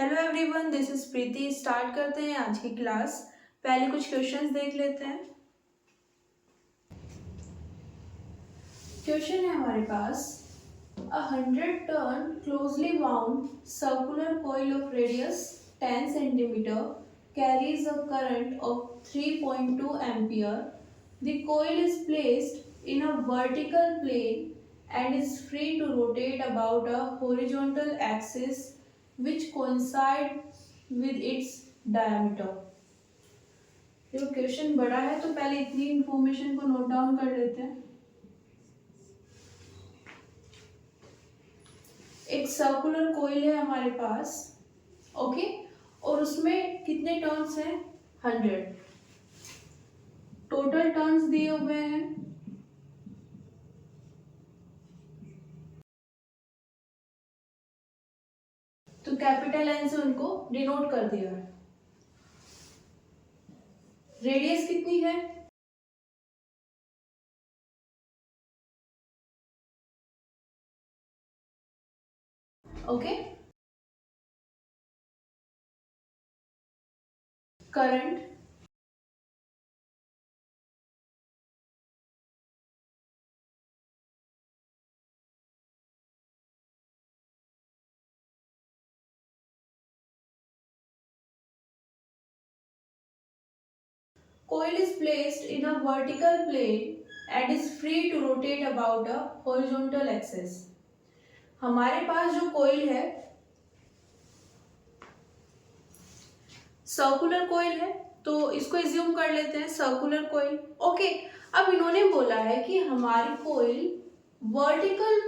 Hello everyone, this is Preeti. Start करते हैं आज की क्लास। पहले कुछ क्वेश्चंस देख लेते हैं। क्वेश्चन है हमारे पास, अ 100 turn closely wound circular coil of radius 10 centimeter carries a current of 3.2 ampere. The coil is placed in a vertical plane and is free to rotate about a horizontal axis which coincides with its diameter. देखो question बड़ा है तो पहले इतनी information को note down कर लेते हैं। एक सर्कुलर कोइल है हमारे पास, ओके, और उसमें कितने टर्न्स हैं? 100। टोटल टर्न्स दिए हुए हैं तो कैपिटल एन से उनको डिनोट कर दिया है। रेडियस कितनी है? Okay, current coil is placed in a vertical plane and is free to rotate about a horizontal axis. हमारे पास जो कोइल है सर्कुलर कोइल है, तो इसको एज्यूम कर लेते हैं सर्कुलर कोइल। ओके, अब इन्होंने बोला है कि हमारी कोइल वर्टिकल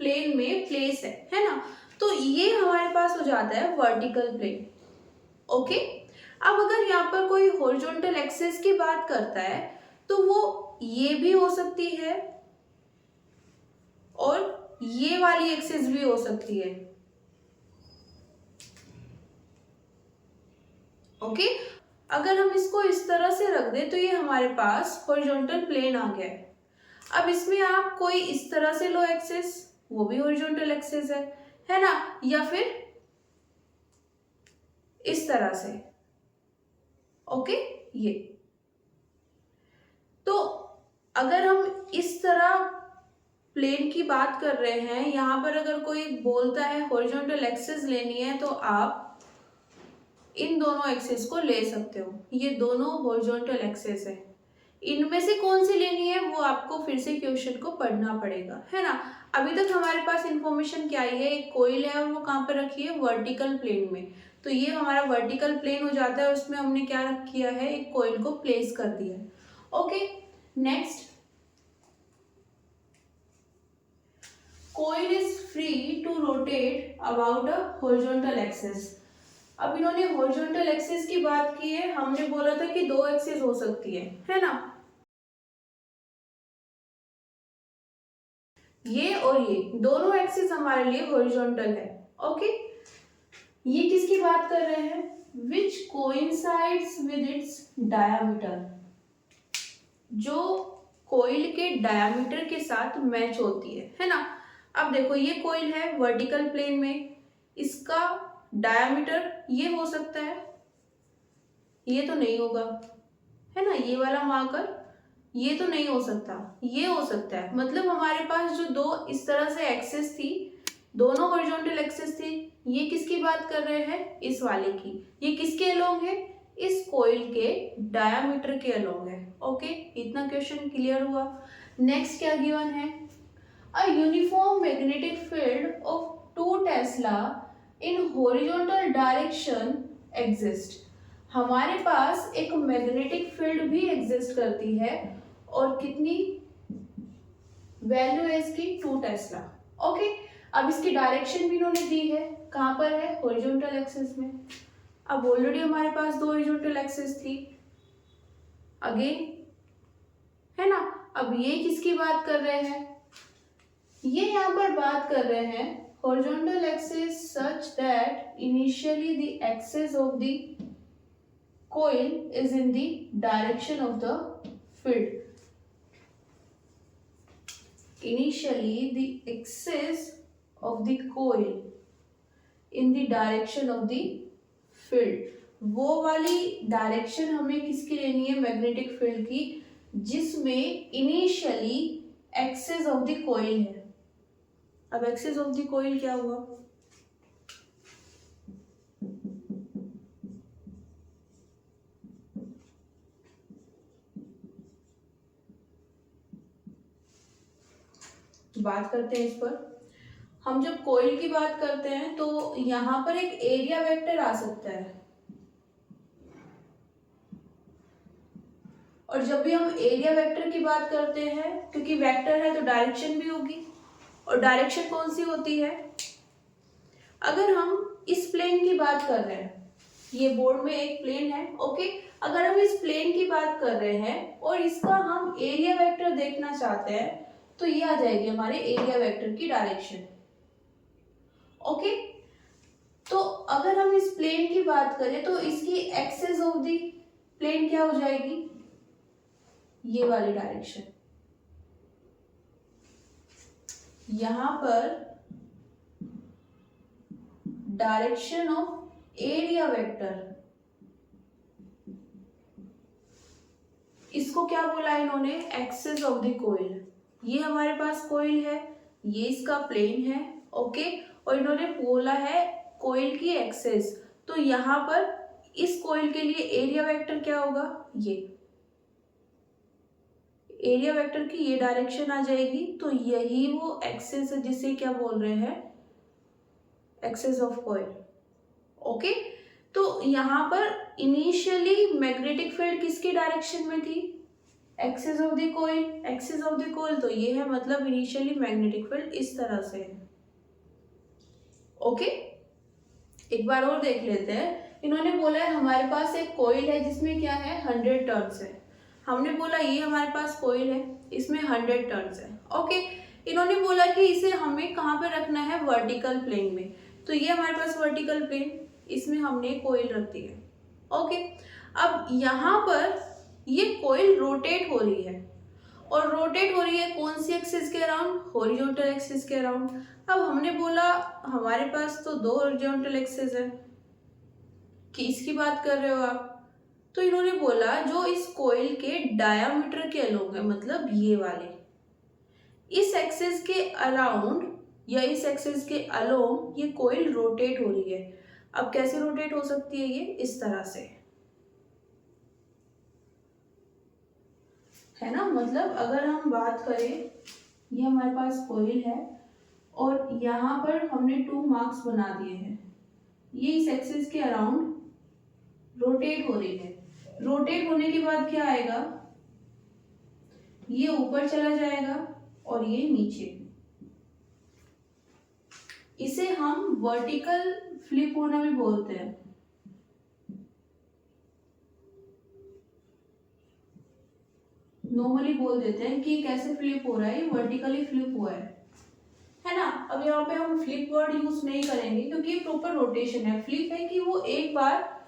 प्लेन में प्लेस है ना, तो ये हमारे पास हो जाता है वर्टिकल प्लेन। ओके, अब अगर यहाँ पर कोई हॉरिजॉन्टल एक्सिस की बात करता है तो वो ये भी हो सकती है और ये वाली एक्सिस भी हो सकती है। ओके, अगर हम इसको इस तरह से रख दें तो ये हमारे पास हॉरिजॉन्टल प्लेन आ गया है। अब इसमें आप कोई इस तरह से लो एक्सिस, वो भी हॉरिजॉन्टल एक्सिस है ना, या फिर इस तरह से। ओके, ये तो अगर हम इस तरह प्लेन की बात कर रहे हैं, यहां पर अगर कोई बोलता है हॉरिजॉन्टल एक्सिस लेनी है तो आप इन दोनों एक्सिस को ले सकते हो। ये दोनों हॉरिजॉन्टल एक्सिस है, इनमें से कौन सी लेनी है वो आपको फिर से क्वेश्चन को पढ़ना पड़ेगा, है ना। अभी तक हमारे पास इंफॉर्मेशन क्या आई है, एक कोइल है और वो कहाँ पर रखी है? वर्टिकल प्लेन में। तो ये हमारा वर्टिकल प्लेन हो जाता है, उसमें हमने क्या रख किया है? एक कोइल को प्लेस कर दिया है। Okay, next, coil is free to rotate about a horizontal axis. अब इन्होंने हॉरिजॉन्टल एक्सिस की बात की है, हमने बोला था कि दो एक्सिस हो सकती है ना, ये और ये दोनों एक्सिस हमारे लिए हॉरिजॉन्टल है। ओके, ये किसकी बात कर रहे हैं? विच कोइंसाइड्स विद इट्स डायामीटर, जो कोइल के डायामीटर के साथ मैच होती है ना। अब देखो ये कोइल है वर्टिकल प्लेन में, इसका डायामीटर ये हो सकता है, ये तो नहीं होगा, है ना, ये वाला मार्कर ये तो नहीं हो सकता, ये हो सकता है। मतलब हमारे पास जो दो इस तरह से एक्सिस थी, दोनों हॉरिजॉन्टल एक्सिस थी, ये किसकी बात कर रहे हैं? इस वाले की। ये किसके अलोंग है? इस कोइल के डायामीटर के अलोंग है। ओके, इतना क्वेश्चन क्लियर हुआ। नेक्स्ट क्या गिवन है? A uniform magnetic field of 2 Tesla in horizontal direction exist. हमारे पास एक मैग्नेटिक फील्ड भी एग्जिस्ट करती है और कितनी वैल्यू है इसकी? 2 टेस्ला। ओके, अब इसकी डायरेक्शन भी इन्होंने दी है, कहां पर है? हॉरिजॉन्टल एक्सिस में। अब ऑलरेडी हमारे पास दो हॉरिजॉन्टल एक्सिस थी अगेन, है ना। अब ये किसकी बात कर रहे हैं? ये यहाँ पर बात कर रहे हैं horizontal axis such that initially the axis of the coil is in the direction of the field. Initially the axis of the coil in the direction of the field. वो वाली डायरेक्शन हमें किसकी लेनी है, मैग्नेटिक फील्ड की, जिसमें initially axis of the coil है। अब एक्सिस ऑफ द कॉइल क्या हुआ, बात करते हैं इस पर। हम जब कॉइल की बात करते हैं तो यहां पर एक एरिया वेक्टर आ सकता है, और जब भी हम एरिया वेक्टर की बात करते हैं, क्योंकि वेक्टर है तो डायरेक्शन भी होगी, और डायरेक्शन कौन सी होती है, अगर हम इस प्लेन की बात कर रहे हैं, ये बोर्ड में एक प्लेन है, ओके, अगर हम इस प्लेन की बात कर रहे हैं और इसका हम एरिया वेक्टर देखना चाहते हैं तो ये आ जाएगी हमारे एरिया वेक्टर की डायरेक्शन, ओके। तो अगर हम इस प्लेन की बात करें तो इसकी एक्सिस ऑफ द प्लेन क्या हो जाएगी, ये वाली डायरेक्शन। यहां पर डायरेक्शन ऑफ एरिया वेक्टर, इसको क्या बोला इन्होंने, एक्सिस ऑफ द कॉइल। ये हमारे पास कॉइल है, ये इसका प्लेन है, ओके, और इन्होंने बोला है कॉइल की एक्सिस, तो यहां पर इस कॉइल के लिए एरिया वेक्टर क्या होगा, ये एरिया वेक्टर की ये डायरेक्शन आ जाएगी, तो यही वो एक्सिस है जिसे क्या बोल रहे हैं, एक्सिस ऑफ कॉइल, ओके। तो यहाँ पर इनिशियली मैग्नेटिक फील्ड किसकी डायरेक्शन में थी, axis of the coil, axis of the coil, तो ये है, मतलब इनिशियली मैग्नेटिक फील्ड इस तरह से है, ओके। एक बार और देख लेते हैं। इन्होंने बोला है हमारे पास एक कॉइल है जिसमें क्या है, 100 टर्न्स है। हमने बोला ये हमारे पास कॉइल है, इसमें 100 टर्न्स है, ओके। इन्होंने बोला कि इसे हमें कहाँ पे रखना है, वर्टिकल प्लेन में। तो ये हमारे पास वर्टिकल प्लेन, इसमें हमने कॉइल रख दी है, ओके। अब यहाँ पर ये कॉइल रोटेट हो रही है, और रोटेट हो रही है कौन सी एक्सिस के अराउंड, हॉरिजॉन्टल एक्सिस के अराउंड। अब हमने बोला हमारे पास तो 2 हॉरिजॉन्टल एक्सिस है, कि इसकी बात कर रहे हो आप, तो इन्होंने बोला जो इस कॉइल के डायामीटर के अलोंग है, मतलब ये वाले, इस एक्सिस के अराउंड या इस एक्सिस के अलोंग ये कॉइल रोटेट हो रही है। अब कैसे रोटेट हो सकती है ये, इस तरह से, है ना। मतलब अगर हम बात करें, ये हमारे पास कॉइल है और यहाँ पर हमने 2 मार्क्स बना दिए हैं, ये इस एक्सिस के अराउंड रोटेट हो रही है। रोटेट होने के बाद क्या आएगा, ये ऊपर चला जाएगा और ये नीचे। इसे हम वर्टिकल फ्लिप होना भी बोलते हैं। नॉर्मली बोल देते हैं कि कैसे फ्लिप हो रहा है, ये वर्टिकली फ्लिप हुआ है ना। अब यहाँ पे हम फ्लिप वर्ड यूज नहीं करेंगे क्योंकि प्रॉपर रोटेशन है। फ्लिप है कि वो एक बार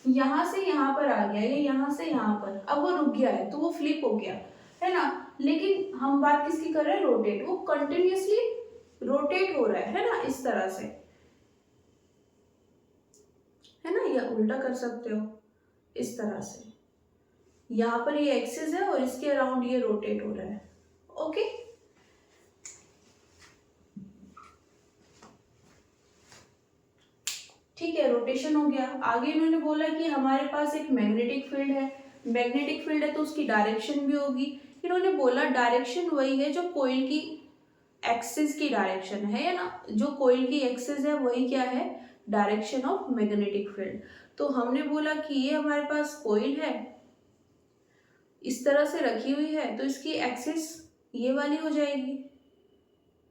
यहाँ से यहाँ पर आ गया, या यहाँ से यहाँ पर, अब वो रुक गया है तो वो फ्लिप हो गया, है ना। लेकिन हम बात किसकी कर रहे हैं, रोटेट, वो कंटिन्यूअसली रोटेट हो रहा है ना, इस तरह से, है ना। या उल्टा कर सकते हो, इस तरह से, यहाँ पर ये एक्सिस है और इसके अराउंड ये रोटेट हो रहा है, ओके। ठीक है, रोटेशन हो गया। आगे इन्होंने बोला कि हमारे पास एक मैग्नेटिक फील्ड है, मैग्नेटिक फील्ड है तो उसकी डायरेक्शन भी होगी। इन्होंने बोला डायरेक्शन वही है जो कॉइल की एक्सिस की डायरेक्शन है, ना। जो कॉइल की एक्सिस है वही क्या है, डायरेक्शन ऑफ मैग्नेटिक फील्ड। तो हमने बोला कि ये हमारे पास कॉइल है, इस तरह से रखी हुई है, तो इसकी एक्सिस ये वाली हो जाएगी,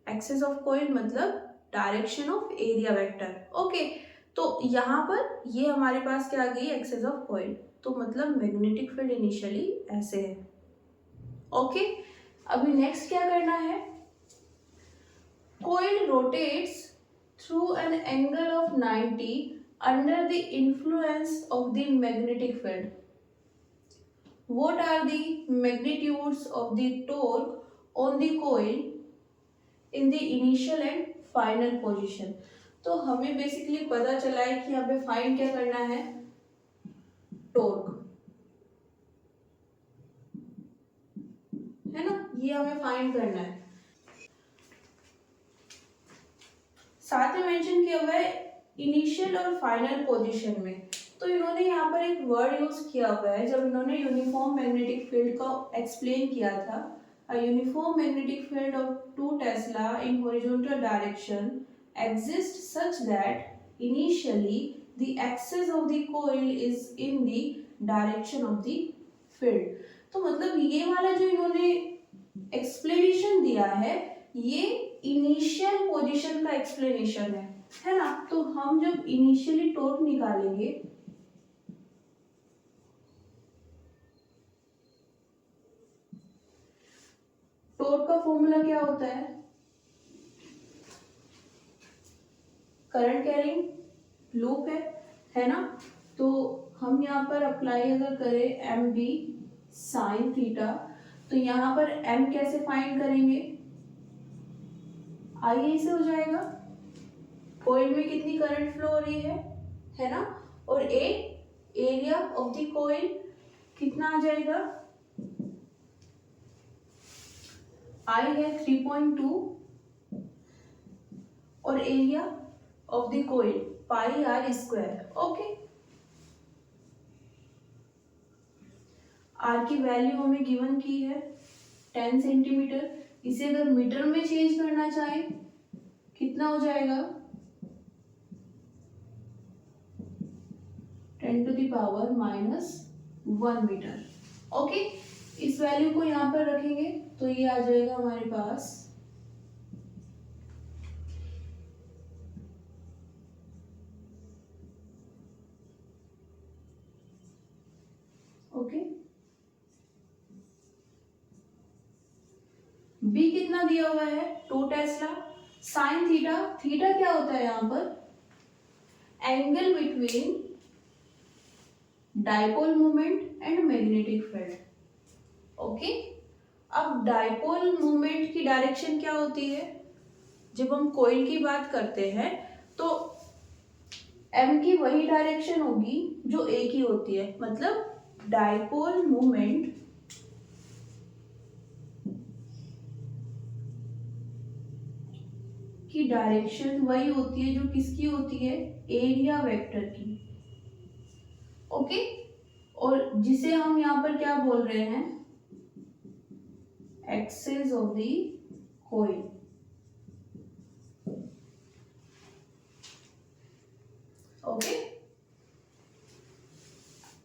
एक्सिस ऑफ कॉइल मतलब direction of area vector, okay. तो यहाँ पर ये हमारे पास क्या आ गई, एक्सिस ऑफ कॉइल, तो मतलब मैग्नेटिक फील्ड इनिशियली ऐसे है, ओके। अभी नेक्स्ट क्या करना है, coil rotates through an angle of 90 under the influence of the magnetic field. What are the magnitudes of the torque on the coil in the initial and final position? तो हमें basically पता चला है कि यहाँ पे फाइंड क्या करना है, टॉर्क, है ना, ये हमें फाइंड करना है। साथ में मेंशन किया हुआ है इनिशियल और फाइनल पोजीशन में। तो इन्होंने यहाँ पर एक वर्ड यूज किया हुआ है, जब इन्होंने यूनिफॉर्म मैग्नेटिक फील्ड का एक्सप्लेन किया था, a uniform magnetic field of 2 Tesla in horizontal direction exists such that initially the axis of the coil is in the direction of the field। तो मतलब ये वाला जो इन्होंने एक्सप्लेनेशन दिया है, ये इनिशियल पोजीशन का एक्सप्लेनेशन है ना। तो हम जब इनिशियली टॉर्क निकालेंगे, टॉर्क का फॉर्मूला क्या होता है, करंट कैरिंग लूप है ना। तो हम यहाँ पर अप्लाई अगर करें एम बी साइन थीटा, तो यहाँ पर एम कैसे फाइंड करेंगे, आई से हो जाएगा, कोयल में कितनी करंट फ्लो हो रही है ना, और A area of the coil कितना आ जाएगा, आई है 3.2 और area of the coil pi R square. Okay, R की वैल्यू हमें गिवन की है 10 सेंटीमीटर। इसे अगर मीटर में चेंज करना चाहे कितना हो जाएगा, 10⁻⁻1 मीटर। ओके, इस वैल्यू को यहाँ पर रखेंगे तो ये आ जाएगा हमारे पास ओके। बी कितना दिया हुआ है, 2 टेस्ला। साइन थीटा, थीटा क्या होता है यहाँ पर, angle between dipole moment and magnetic field. Okay, अब डाइपोल मोमेंट की डायरेक्शन क्या होती है, जब हम कोयल की बात करते हैं तो एम की वही डायरेक्शन होगी जो ए की होती है, मतलब डाइपोल मोमेंट की डायरेक्शन वही होती है जो किसकी होती है, एरिया वेक्टर की। ओके, और जिसे हम यहाँ पर क्या बोल रहे हैं, axis of the coil. Okay,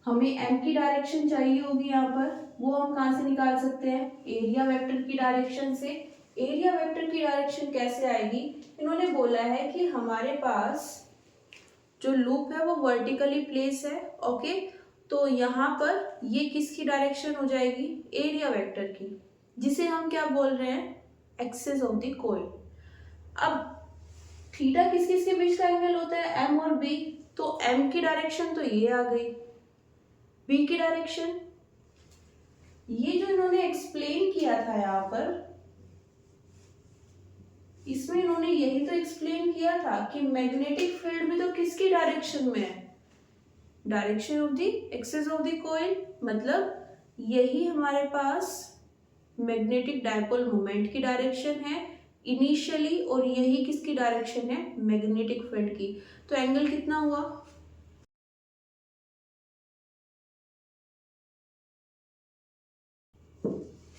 हमें एम की डायरेक्शन चाहिए होगी यहाँ पर, वो हम कहाँ से निकाल सकते हैं, एरिया वेक्टर की डायरेक्शन से। एरिया वेक्टर की डायरेक्शन कैसे आएगी, इन्होंने बोला है कि हमारे पास जो लूप है वो वर्टिकली प्लेस है। ओके, तो यहाँ पर ये किसकी डायरेक्शन हो जाएगी, एरिया वेक्टर की, जिसे हम क्या बोल रहे हैं, एक्सिस ऑफ द कोयल। अब थीटा किस किस के बीच का एंगल होता है, एम और बी। तो एम की डायरेक्शन तो ये आ गई, बी की डायरेक्शन ये जो इन्होंने एक्सप्लेन किया था यहाँ पर, इसमें इन्होंने यही तो एक्सप्लेन किया था कि मैग्नेटिक फील्ड भी तो किसकी डायरेक्शन में है, direction of the axis of the coil. मतलब यही हमारे पास मैग्नेटिक डाइपोल मोमेंट की डायरेक्शन है इनिशियली, और यही किसकी डायरेक्शन है, मैग्नेटिक फील्ड की। तो एंगल कितना हुआ,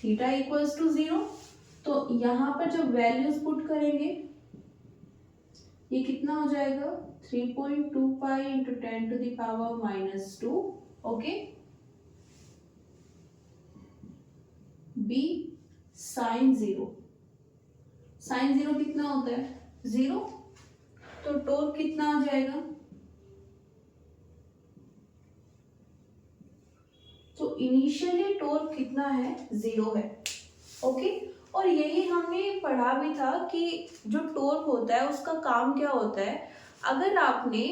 थीटा इक्वल्स टू 0। तो यहाँ पर जब वैल्यूज पुट करेंगे ये कितना हो जाएगा, 3.2 pi into 10⁻⁻²। Okay, B sine 0, sine 0 कितना होता है, 0। तो टॉर्क कितना आ जाएगा, तो इनिशियली टॉर्क कितना है, 0 है। ओके, और यही हमने पढ़ा भी था कि जो टॉर्क होता है उसका काम क्या होता है। अगर आपने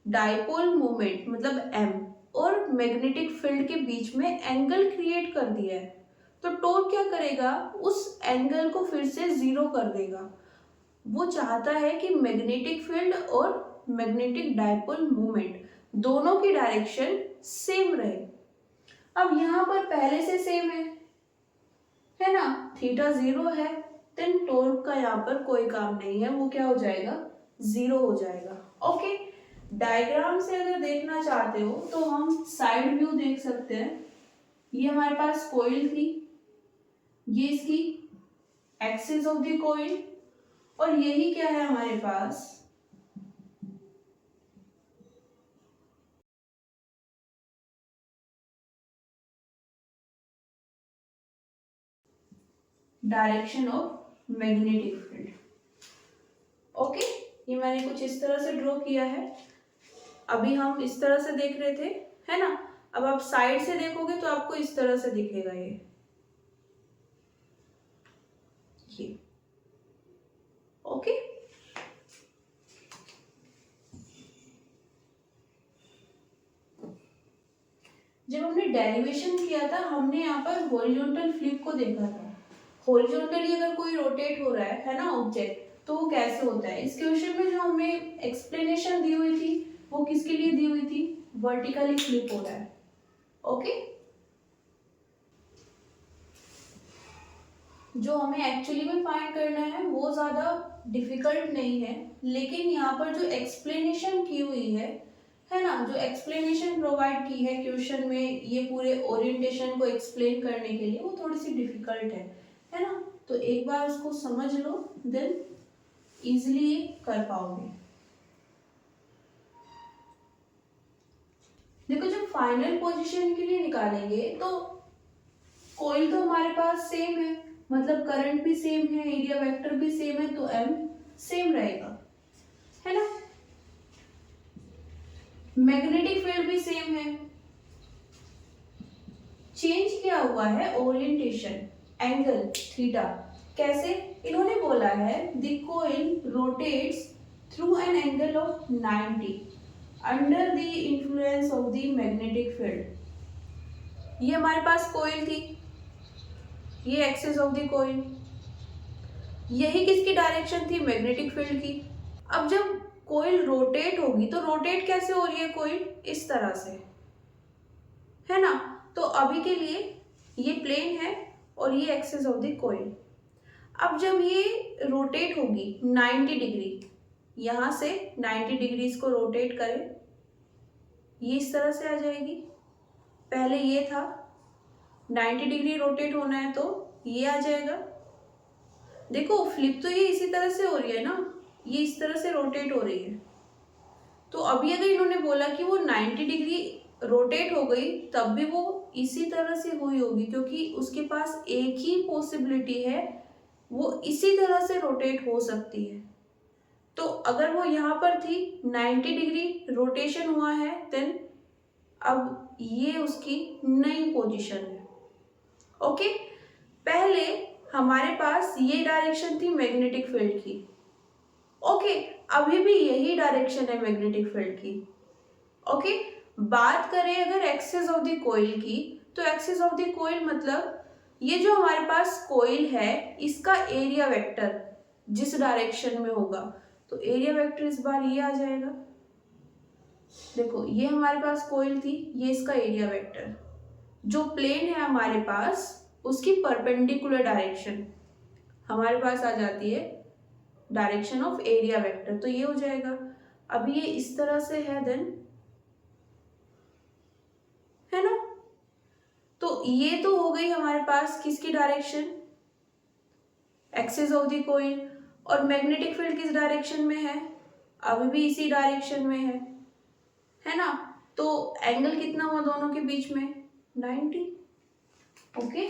डाइपोल मोमेंट मतलब एम और मैग्नेटिक फील्ड के बीच में एंगल क्रिएट कर दिया है, तो टॉर्क क्या करेगा, उस एंगल को फिर से 0 कर देगा। वो चाहता है कि मैग्नेटिक फील्ड और मैग्नेटिक डायपोल मूवमेंट दोनों की डायरेक्शन सेम रहे। अब यहाँ पर पहले से सेम है ना, थीटा 0 है, देन टॉर्क का यहाँ पर कोई काम नहीं है, वो क्या हो जाएगा, 0 हो जाएगा। ओके, डायग्राम से अगर देखना चाहते हो तो हम साइड व्यू देख सकते हैं। ये हमारे पास कॉइल थी, ये इसकी एक्सिस ऑफ द कॉइल, और यही क्या है हमारे पास direction of magnetic field. Okay, ये मैंने कुछ इस तरह से ड्रॉ किया है। अभी हम इस तरह से देख रहे थे, है ना, अब आप साइड से देखोगे तो आपको इस तरह से दिखेगा ये ओके। जब हमने डेरिवेशन किया था हमने यहाँ पर हॉरिजॉन्टल फ्लिप को देखा था। हॉरिजॉन्टली अगर कोई रोटेट हो रहा है ना ऑब्जेक्ट, तो वो कैसे होता है। इस क्वेश्चन में जो हमें एक्सप्लेनेशन दी हुई थी वो किसके लिए दी हुई थी, वर्टिकली फ्लिप हो रहा है। ओके, जो हमें एक्चुअली में फाइंड करना है वो ज्यादा डिफिकल्ट नहीं है, लेकिन यहाँ पर जो एक्सप्लेनेशन की हुई है ना, जो एक्सप्लेनेशन प्रोवाइड की है क्वेश्चन में ये पूरे ओरिएंटेशन को एक्सप्लेन करने के लिए, वो थोड़ी सी डिफिकल्ट है ना। तो एक बार उसको समझ लो, देन इजीली कर पाओगे। देखो, जब फाइनल पोजीशन के लिए निकालेंगे तो कॉइल तो हमारे पास सेम है, मतलब करंट भी सेम है, एरिया वेक्टर भी सेम है, तो m सेम रहेगा, है ना। मैग्नेटिक फील्ड भी सेम है, चेंज किया हुआ है ओरिएंटेशन, एंगल थीटा। कैसे, इन्होंने बोला है the coil rotates through an angle of 90 under the influence of the magnetic field. ये हमारे पास कॉइल थी, ये एक्सिस ऑफ द कॉइल, यही किसकी डायरेक्शन थी, मैग्नेटिक फील्ड की। अब जब कॉइल रोटेट होगी तो रोटेट कैसे हो रही है कॉइल, इस तरह से, है ना। तो अभी के लिए ये प्लेन है और ये एक्सिस ऑफ द कॉइल। अब जब ये रोटेट होगी 90 डिग्री, यहां से 90 डिग्री इसको रोटेट करें, ये इस तरह से आ जाएगी। पहले ये था, 90 डिग्री रोटेट होना है तो ये आ जाएगा। देखो फ्लिप तो ये इसी तरह से हो रही है ना, ये इस तरह से रोटेट हो रही है। तो अभी अगर इन्होंने बोला कि वो 90 डिग्री रोटेट हो गई, तब भी वो इसी तरह से हुई होगी, क्योंकि उसके पास एक ही पॉसिबिलिटी है, वो इसी तरह से रोटेट हो सकती है। तो अगर वो यहाँ पर थी, 90 डिग्री रोटेशन हुआ है, देन अब ये उसकी नई पोजीशन है। ओके, पहले हमारे पास ये डायरेक्शन थी मैग्नेटिक फील्ड की। ओके, अभी भी यही डायरेक्शन है मैग्नेटिक फील्ड की। ओके, बात करें अगर एक्सिस ऑफ द कॉइल की, तो एक्सिस ऑफ द कॉइल मतलब ये जो हमारे पास कॉइल है इसका एरिया वेक्टर जिस डायरेक्शन में होगा, तो एरिया वेक्टर इस बार ये आ जाएगा। देखो ये हमारे पास कॉइल थी, ये इसका एरिया वेक्टर, जो प्लेन है हमारे पास उसकी परपेंडिकुलर डायरेक्शन हमारे पास आ जाती है डायरेक्शन ऑफ एरिया वेक्टर, तो ये हो जाएगा। अभी ये इस तरह से है, देन, है ना। तो ये तो हो गई हमारे पास किसकी direction, axis of the coil. और मैग्नेटिक फील्ड किस डायरेक्शन में है, अभी भी इसी डायरेक्शन में है ना। तो एंगल कितना हुआ दोनों के बीच में, 90। ओके,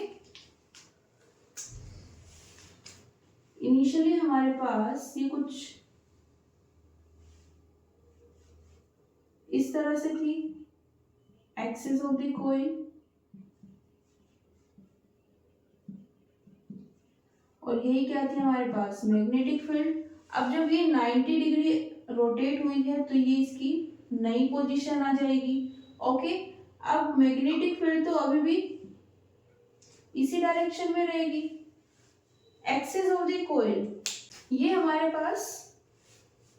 इनिशियली हमारे पास ये कुछ इस तरह से थी एक्सिस ऑफ द कॉइल, और यही क्या थी हमारे पास, मैग्नेटिक फील्ड। अब जब ये 90 डिग्री रोटेट हुई है तो ये इसकी नई पोजीशन आ जाएगी। ओके, अब मैग्नेटिक फील्ड तो अभी भी इसी डायरेक्शन में रहेगी। एक्सिस ऑफ द कॉइल, ये हमारे पास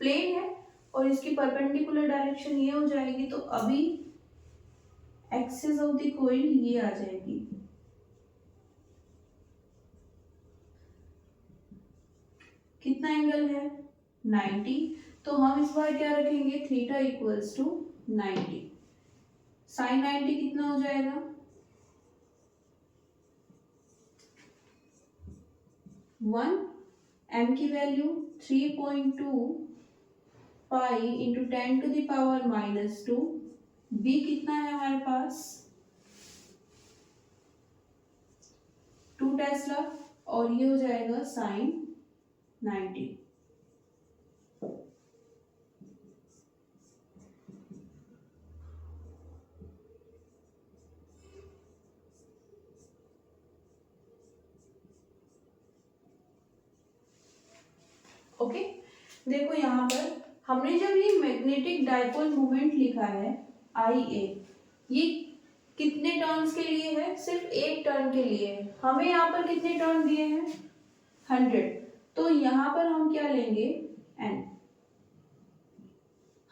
प्लेन है और इसकी परपेंडिकुलर डायरेक्शन ये हो जाएगी, तो अभी एक्सिस ऑफ द कॉइन ये आ जाएगी। कितना एंगल है 90, तो हम इस बार क्या रखेंगे थीटा इक्वल्स टू 90। साइन 90 कितना हो जाएगा 1, m की value 3.2 pi into 10 to the power -2, b कितना है हमारे पास 2 टेस्ला, और ये हो जाएगा साइन 90। ओके, देखो यहाँ पर हमने जब ये मैग्नेटिक डाइपोल मोमेंट लिखा है आई ए, ये कितने टर्न्स के लिए है, सिर्फ एक टर्न के लिए है। हमें यहाँ पर कितने टर्न दिए हैं 100, तो यहाँ पर हम क्या लेंगे n,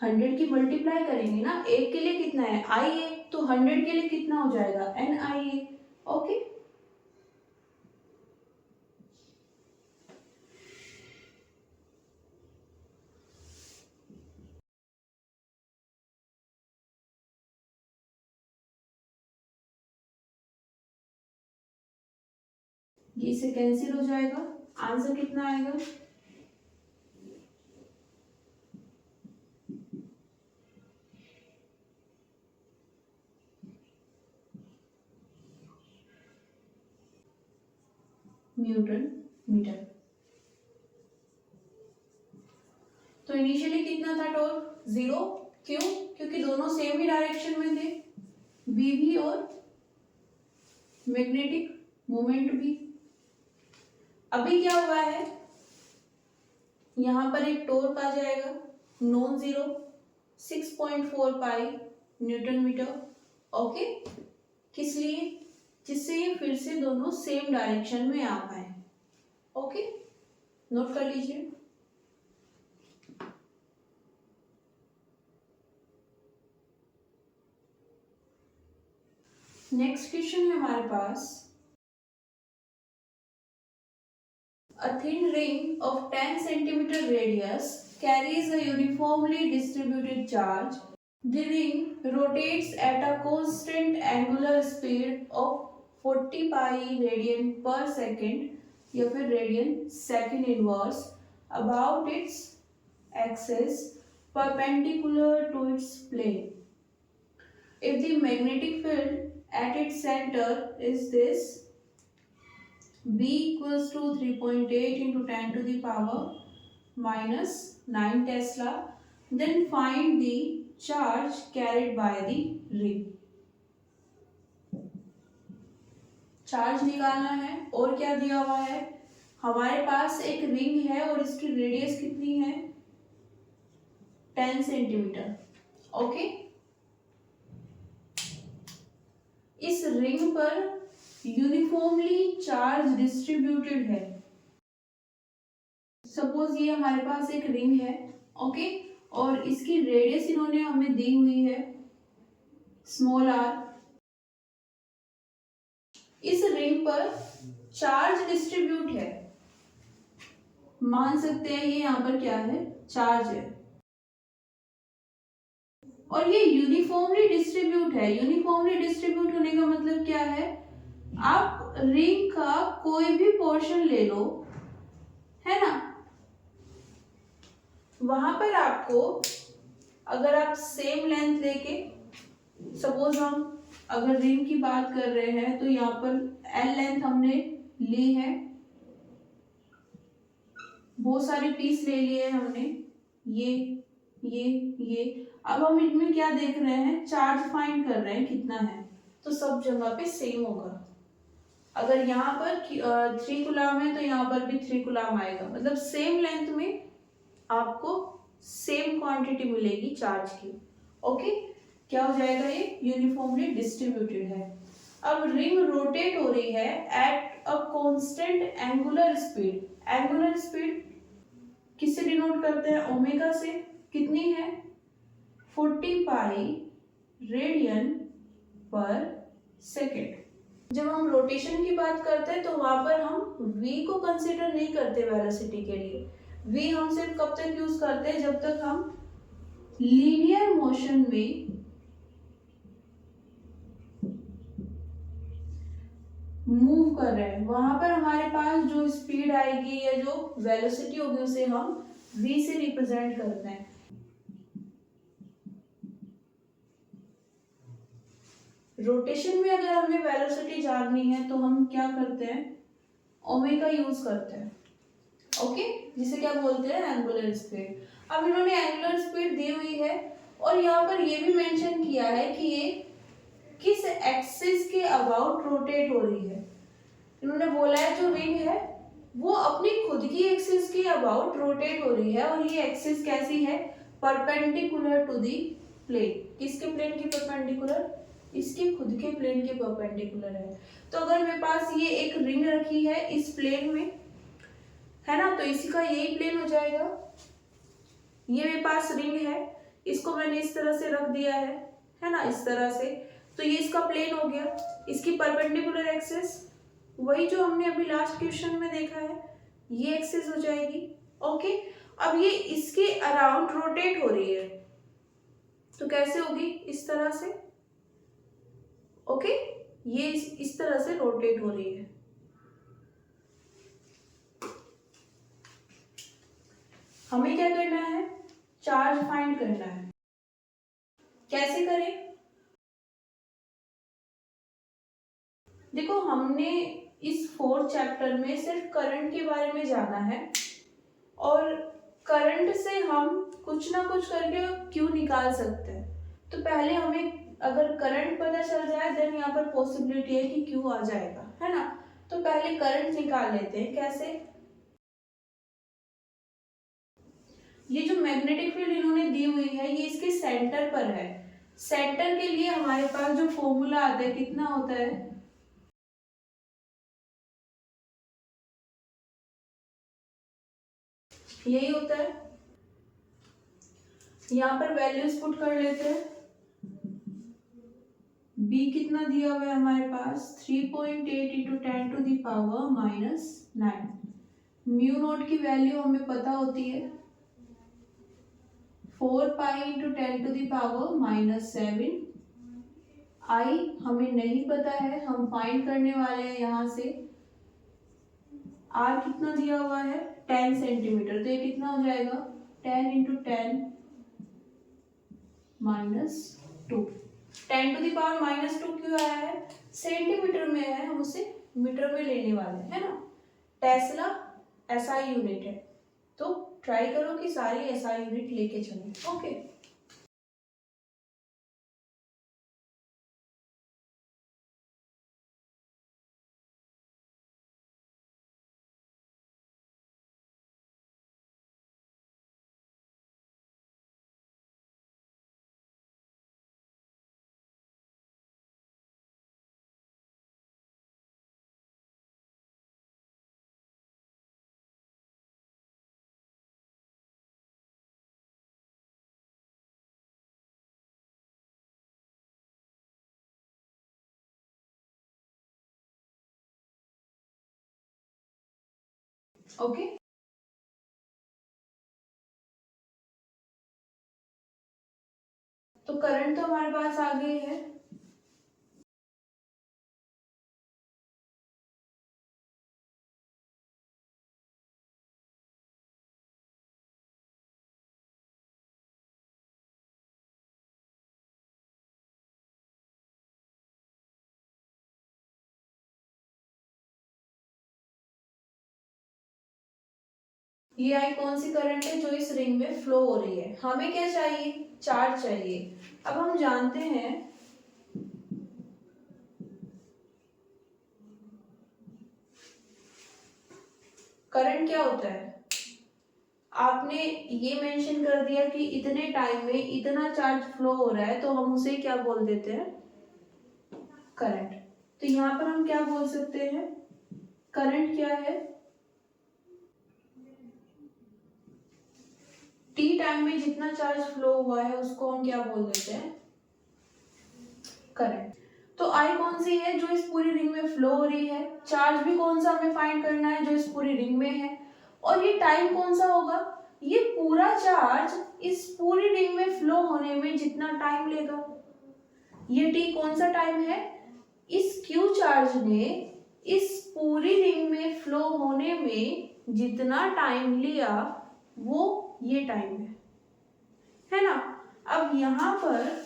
100 की मल्टीप्लाई करेंगे ना, एक के लिए कितना है आई ए, तो 100 के लिए कितना हो जाएगा n आई ए। ओके, ये इसे कैंसिल हो जाएगा, आंसर कितना आएगा न्यूटन मीटर। तो इनिशियली कितना था टॉर्क 0, क्यों, क्योंकि दोनों सेम ही डायरेक्शन में थे, बी भी और मैग्नेटिक मोमेंट भी। अभी क्या हुआ है, यहां पर एक टॉर्क आ जाएगा नॉन जीरो 6.4 पाई न्यूटन मीटर। ओके, किस लिए, जिससे ये फिर से दोनों सेम डायरेक्शन में आ पाए। ओके, नोट कर लीजिए। नेक्स्ट क्वेश्चन है हमारे पास, a thin ring of 10 centimeter radius carries a uniformly distributed charge. The ring rotates at a constant angular speed of 40 pi radian per second या फिर radian second inverse about its axis perpendicular to its plane. If the magnetic field at its center is this, B equals to 3.8 into 10 to the power -9 Tesla, then find the charge carried by the ring. Charge निकालना है, और क्या दिया हुआ है, हमारे पास एक ring है और इसकी रेडियस कितनी है 10 सेंटीमीटर। ओके, इस रिंग पर यूनिफॉर्मली चार्ज डिस्ट्रीब्यूटेड है। सपोज ये हमारे पास एक रिंग है, ओके, और इसकी रेडियस इन्होंने हमें दी हुई है स्मॉल आर। इस रिंग पर चार्ज डिस्ट्रीब्यूट है, मान सकते हैं ये यहाँ पर क्या है चार्ज है, और ये यूनिफॉर्मली डिस्ट्रीब्यूट है। यूनिफॉर्मली डिस्ट्रीब्यूट होने का मतलब क्या है, आप रिंग का कोई भी पोर्शन ले लो, है ना, वहां पर आपको, अगर आप सेम लेंथ लेके, सपोज हम अगर रिंग की बात कर रहे हैं तो यहाँ पर एल लेंथ हमने ली है, बहुत सारे पीस ले लिए हमने, ये अब हम इनमें क्या देख रहे हैं, चार्ज फाइंड कर रहे हैं कितना है, तो सब जगह पे सेम होगा। अगर यहाँ पर 3 कूलम है तो यहाँ पर भी 3 कूलम आएगा, मतलब सेम लेंथ में आपको सेम क्वांटिटी मिलेगी चार्ज की। ओके, क्या हो जाएगा, ये यूनिफॉर्मली डिस्ट्रीब्यूटेड है। अब रिंग रोटेट हो रही है at a constant angular speed. Angular speed किससे डिनोट करते हैं? ओमेगा से। कितनी है? 40 पाई रेडियन पर सेकेंड। जब हम रोटेशन की बात करते हैं तो वहां पर हम v को कंसीडर नहीं करते वेलोसिटी के लिए। v हम सिर्फ कब तक यूज करते हैं? जब तक हम लीनियर मोशन में मूव कर रहे हैं, वहां पर हमारे पास जो स्पीड आएगी या जो वेलोसिटी होगी उसे हम v से रिप्रेजेंट करते हैं। रोटेशन में अगर हमें वेलोसिटी जाननी है तो हम क्या करते हैं? ओमेगा यूज करते हैं। ओके, जिसे क्या बोलते हैं? Angular speed. अब इन्होंने एंगुलर स्पीड दी हुई है और यहाँ पर ये भी मेंशन किया है कि ये किस एक्सिस के अबाउट रोटेट हो रही है। इन्होंने बोला है जो रिंग है वो अपनी खुद की एक्सिस के अबाउट रोटेट हो रही है और ये एक्सिस कैसी है? Perpendicular to the plane. किसके प्लेन की परपेंडिकुलर? इसके खुद के प्लेन के परपेंडिकुलर है। तो अगर मेरे पास ये एक रिंग रखी है इस प्लेन में, है ना, तो इसी का यही प्लेन हो जाएगा। ये मेरे पास रिंग है, इसको मैंने इस तरह से रख दिया है ना, इस तरह से, तो ये इसका प्लेन हो गया। इसकी परपेंडिकुलर एक्सिस वही जो हमने अभी लास्ट क्वेश्चन में देखा है, ये एक्सिस हो जाएगी। ओके, अब ये इसके अराउंड रोटेट हो रही है तो कैसे होगी? इस तरह से। ओके, ये इस तरह से रोटेट हो रही है। हमें क्या करना है? चार्ज फाइंड करना है। कैसे करें? देखो, हमने इस 4th चैप्टर में सिर्फ करंट के बारे में जाना है और करंट से हम कुछ ना कुछ करके क्यू निकाल सकते हैं। तो पहले हमें अगर करंट पता चल जाए देन यहाँ पर पॉसिबिलिटी है कि क्यू आ जाएगा, है ना। तो पहले करंट निकाल लेते हैं। कैसे? ये जो मैग्नेटिक फील्ड इन्होंने दी हुई है ये इसके सेंटर पर है। सेंटर के लिए हमारे पास जो फॉर्मूला आता है कितना होता है? यही होता है। यहाँ पर वैल्यूज पुट कर लेते हैं। b कितना दिया हुआ है हमारे पास? 3.8 into 10 to the power -9। Mu naught की वैल्यू हमें पता होती है 4 pi into 10 to the power -7। I हमें नहीं पता है, हम फाइंड करने वाले हैं यहाँ से। आर कितना दिया हुआ है? 10 सेंटीमीटर, तो ये कितना हो जाएगा? 10 इंटू 10 -2। 10 टू दी पावर -2 क्यों आया है? सेंटीमीटर में है, हम उसे मीटर में लेने वाले हैं, है ना। टेस्ला एसआई यूनिट है, तो ट्राई करो कि सारी एसआई यूनिट लेके चलो। ओके, ओके, तो करंट तो हमारे पास आ गई है। ये आई कौन सी करंट है? जो इस रिंग में फ्लो हो रही है। हमें क्या चाहिए? चार्ज चाहिए। अब हम जानते हैं करंट क्या होता है। आपने ये मेंशन कर दिया कि इतने टाइम में इतना चार्ज फ्लो हो रहा है, तो हम उसे क्या बोल देते हैं? करंट। तो यहाँ पर हम क्या बोल सकते हैं? करंट क्या है? टी टाइम में जितना चार्ज फ्लो हुआ है उसको हम क्या बोल देते हैं, करंट। तो आई कौन सी है, जो इस पूरी रिंग में फ्लो हो रही है, चार्ज भी कौन सा हमें फाइंड करना है, जो इस पूरी रिंग में है, और ये टाइम कौन सा होगा, ये पूरा चार्ज इस पूरी रिंग में फ्लो होने में जितना टाइम लेगा, ये टी कौन सा टाइम है, इस क्यू चार्ज ने इस पूरी रिंग में फ्लो होने में जितना टाइम लिया वो ये टाइम है ना। अब यहां पर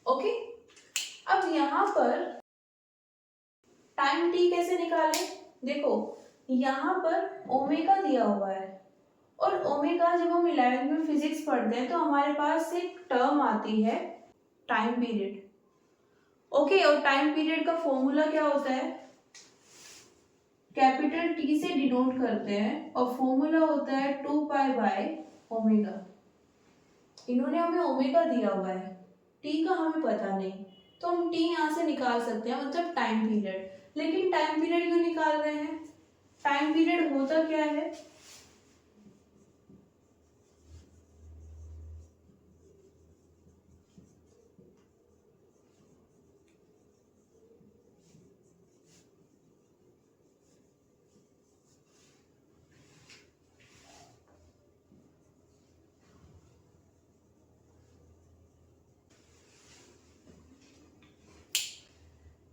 ओके, अब यहां पर टाइम टी कैसे निकालें, देखो यहां पर ओमेगा दिया हुआ है, और ओमेगा जब हम 11th में फिजिक्स पढ़ते हैं तो हमारे पास एक टर्म आती है टाइम पीरियड। ओके, और टाइम पीरियड का फॉर्मूला क्या होता है, कैपिटल टी से डिनोट करते हैं, और फॉर्मूला होता है 2 पाई बाय ओमेगा। इन्होंने हमें ओमेगा दिया हुआ है, टी का हमें पता नहीं, तो हम टी यहाँ से निकाल सकते हैं, मतलब टाइम पीरियड। लेकिन टाइम पीरियड क्यों निकाल रहे हैं, टाइम पीरियड होता क्या है,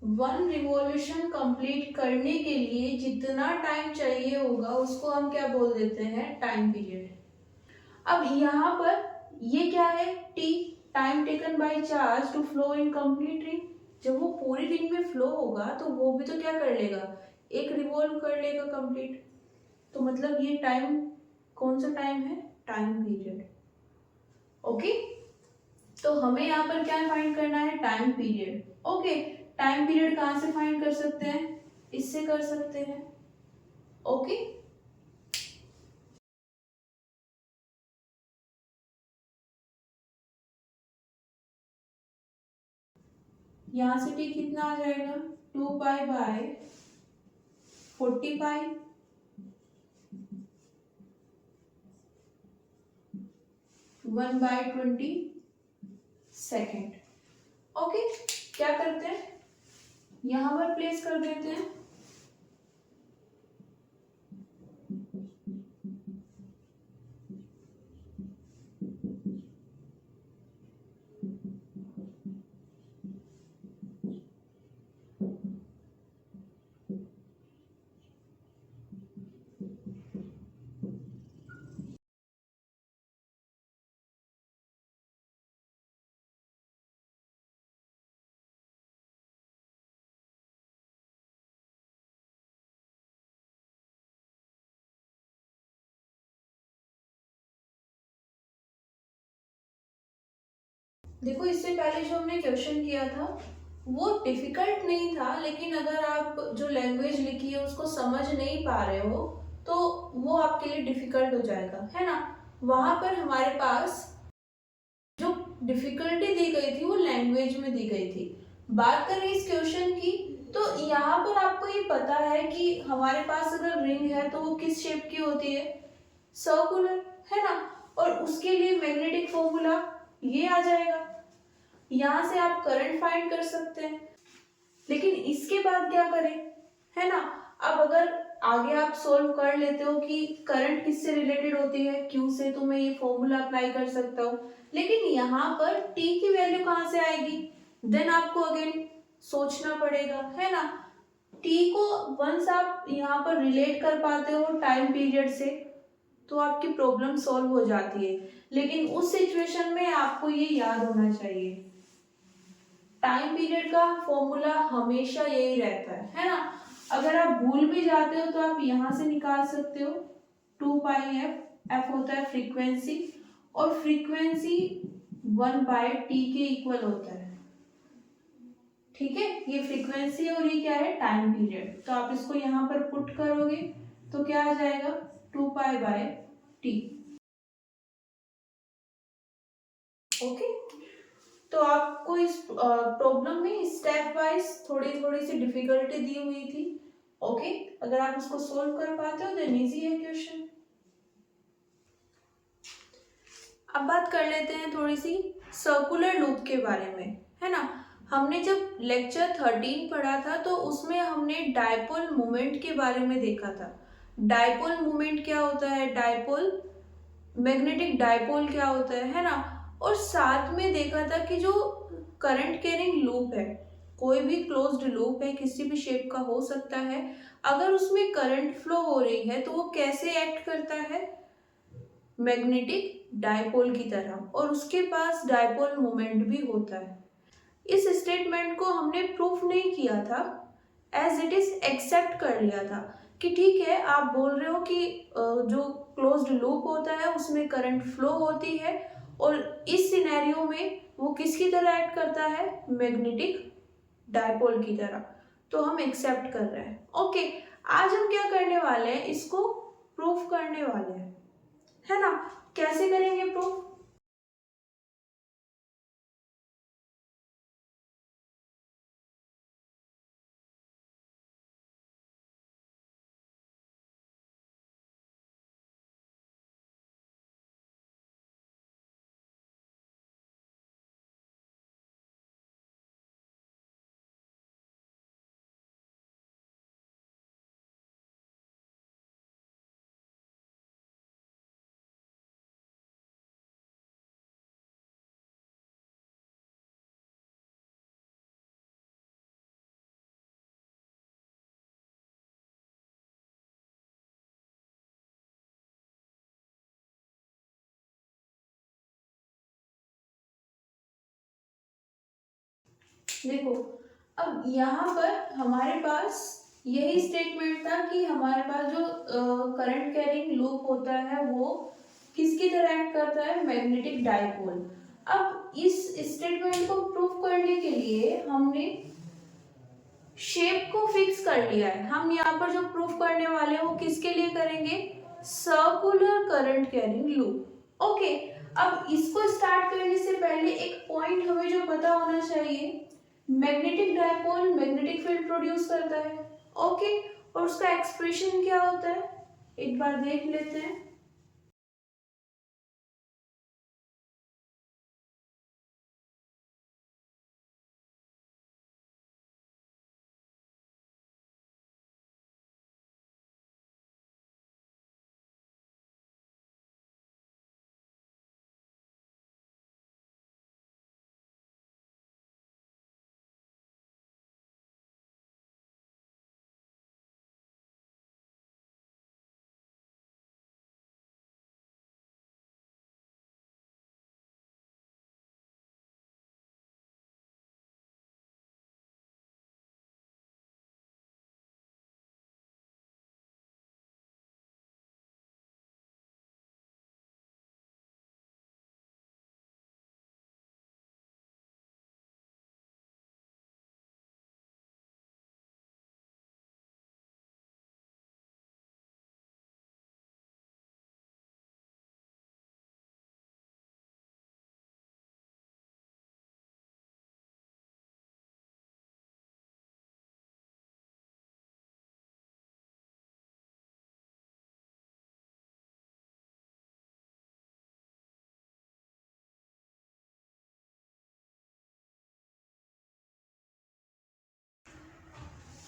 वन रिवॉल्यूशन कंप्लीट करने के लिए जितना टाइम चाहिए होगा उसको हम क्या बोल देते हैं, टाइम पीरियड। अब यहाँ पर ये क्या है, T, time taken by charge to flow in complete ring. जब वो पूरी रिंग में फ्लो होगा तो वो भी तो क्या कर लेगा, एक रिवॉल्व कर लेगा कंप्लीट, तो मतलब ये टाइम कौन सा टाइम है, टाइम पीरियड। ओके, तो हमें यहाँ पर क्या फाइंड करना है, time period. Okay, time period कहाँ से फाइंड कर सकते हैं, इससे कर सकते हैं। ओके, यहाँ से टी कितना आ जाएगा, 2 pi by 40 pi, 1/20 second. Okay, क्या करते हैं, यहां पर प्लेस कर देते हैं, देखो इससे पहले जो हमने क्वेश्चन किया था वो डिफिकल्ट नहीं था, लेकिन अगर आप जो लैंग्वेज लिखी है उसको समझ नहीं पा रहे हो तो वो आपके लिए डिफिकल्ट हो जाएगा, है ना। वहां पर हमारे पास जो डिफिकल्टी दी गई थी वो लैंग्वेज में दी गई थी। बात करें इस क्वेश्चन की, तो यहाँ पर आपको ये पता है कि हमारे पास अगर रिंग है तो वो किस शेप की होती है, सर्कुलर, है ना। और उसके लिए मैग्नेटिक फॉर्मूला ये आ जाएगा, यहाँ से आप करंट फाइंड कर सकते हैं। लेकिन इसके बाद क्या करें, है ना। अब अगर आगे आप सोल्व कर लेते हो कि करंट किससे रिलेटेड होती है, क्यू से, तो मैं ये फॉर्मूला अप्लाई कर सकता हूँ। लेकिन यहाँ पर टी की वैल्यू कहाँ से आएगी, देन आपको अगेन सोचना पड़ेगा, है ना। टी को वंस आप यहाँ पर रिलेट कर पाते हो टाइम पीरियड से तो आपकी प्रॉब्लम सॉल्व हो जाती है। लेकिन उस सिचुएशन में आपको ये याद होना चाहिए, टाइम पीरियड का फॉर्मूला हमेशा यही रहता है ना। अगर आप भूल भी जाते हो तो आप यहां से निकाल सकते हो, 2 पाई एफ होता है फ्रीक्वेंसी, और फ्रीक्वेंसी 1/t के इक्वल होता है, ठीक है, ये फ्रीक्वेंसी और ये क्या है, टाइम पीरियड। तो आप इसको यहाँ पर पुट करोगे तो क्या आ जाएगा, 2π/t। ओके, तो आपको इस प्रॉब्लम में स्टेप वाइज थोड़ी थोड़ी सी डिफिकल्टी दी हुई थी। ओके, अगर आप उसको सोल्व कर पाते हो देन इजी है क्वेश्चन। अब बात कर लेते हैं थोड़ी सी सर्कुलर लूप के बारे में, है ना। हमने जब लेक्चर 13 पढ़ा था तो उसमें हमने डायपोल मोमेंट के बारे में देखा था। डायपोल मोमेंट क्या होता है, डायपोल मैग्नेटिक डायपोल क्या होता है ना। और साथ में देखा था कि जो करंट कैरिंग लूप है, कोई भी क्लोज्ड लूप है, किसी भी शेप का हो सकता है, अगर उसमें करंट फ्लो हो रही है तो वो कैसे एक्ट करता है, मैग्नेटिक डायपोल की तरह, और उसके पास डायपोल मोमेंट भी होता है। इस स्टेटमेंट को हमने प्रूफ नहीं किया था, एज इट इज एक्सेप्ट कर लिया था कि ठीक है, आप बोल रहे हो कि जो क्लोज्ड लूप होता है उसमें करंट फ्लो होती है और इस सिनेरियो में वो किसकी तरह एक्ट करता है, मैग्नेटिक डायपोल की तरह, तो हम एक्सेप्ट कर रहे हैं। ओके, आज हम क्या करने वाले हैं, इसको प्रूफ करने वाले हैं, है ना। कैसे करेंगे प्रूफ, देखो अब यहाँ पर हमारे पास यही स्टेटमेंट था कि हमारे पास जो करंट कैरिंग लूप होता है वो किसकी तरह एक्ट करता है, मैग्नेटिक डायपोल। अब इस स्टेटमेंट को प्रूफ करने के लिए हमने शेप को फिक्स कर लिया है। हम यहाँ पर जो प्रूफ करने वाले हैं वो किसके लिए करेंगे, circular current carrying loop. Okay, अब इसको स्टार्ट करने से पहले एक पॉइंट हमें जो पता होना चाहिए, magnetic dipole magnetic field produce करता है। ओके, और उसका एक्सप्रेशन क्या होता है, एक बार देख लेते हैं।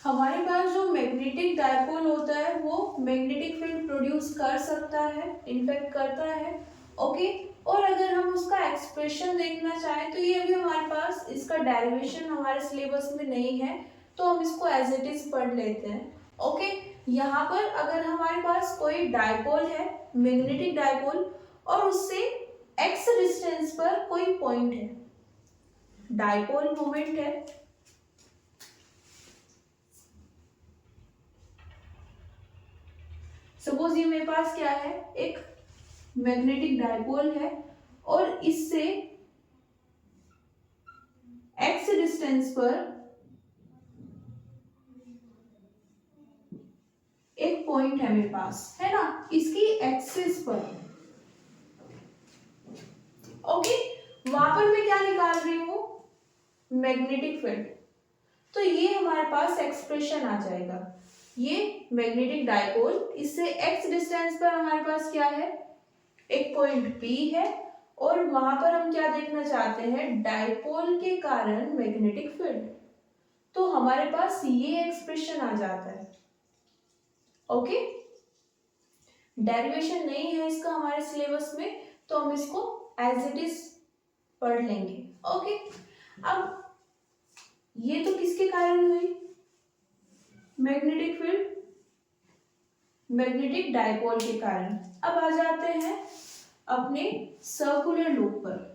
हमारे पास जो मैग्नेटिक डायपोल होता है वो मैग्नेटिक फील्ड प्रोड्यूस कर सकता है, इनफैक्ट करता है। ओके, और अगर हम उसका एक्सप्रेशन देखना चाहें तो ये अभी हमारे पास इसका डेरिवेशन हमारे सिलेबस में नहीं है, तो हम इसको एज इट इज पढ़ लेते हैं। ओके, यहाँ पर अगर हमारे पास कोई डायपोल है, मैग्नेटिक डायपोल, और उससे एक्स डिस्टेंस पर कोई पॉइंट है, डायपोल मोमेंट है, सपोज ये मेरे पास क्या है, एक मैग्नेटिक डायपोल है और इससे एक्स डिस्टेंस पर एक पॉइंट है मेरे पास, है ना, इसकी एक्सिस पर, ओके, वहां पर मैं क्या निकाल रही हूँ, मैग्नेटिक फील्ड। तो ये हमारे पास एक्सप्रेशन आ जाएगा, ये मैग्नेटिक डायपोल, इससे x डिस्टेंस पर हमारे पास क्या है, एक पॉइंट P है, और वहां पर हम क्या देखना चाहते हैं, डायपोल के कारण मैग्नेटिक फील्ड। तो हमारे पास ये एक्सप्रेशन आ जाता है, ओके। डेरिवेशन नहीं है इसका हमारे सिलेबस में, तो हम इसको एज इट इज पढ़ लेंगे, ओके। अब ये तो किसके कारण हुई, मैग्नेटिक फील्ड, मैग्नेटिक डायपोल के कारण। अब आ जाते हैं अपने सर्कुलर लूप पर।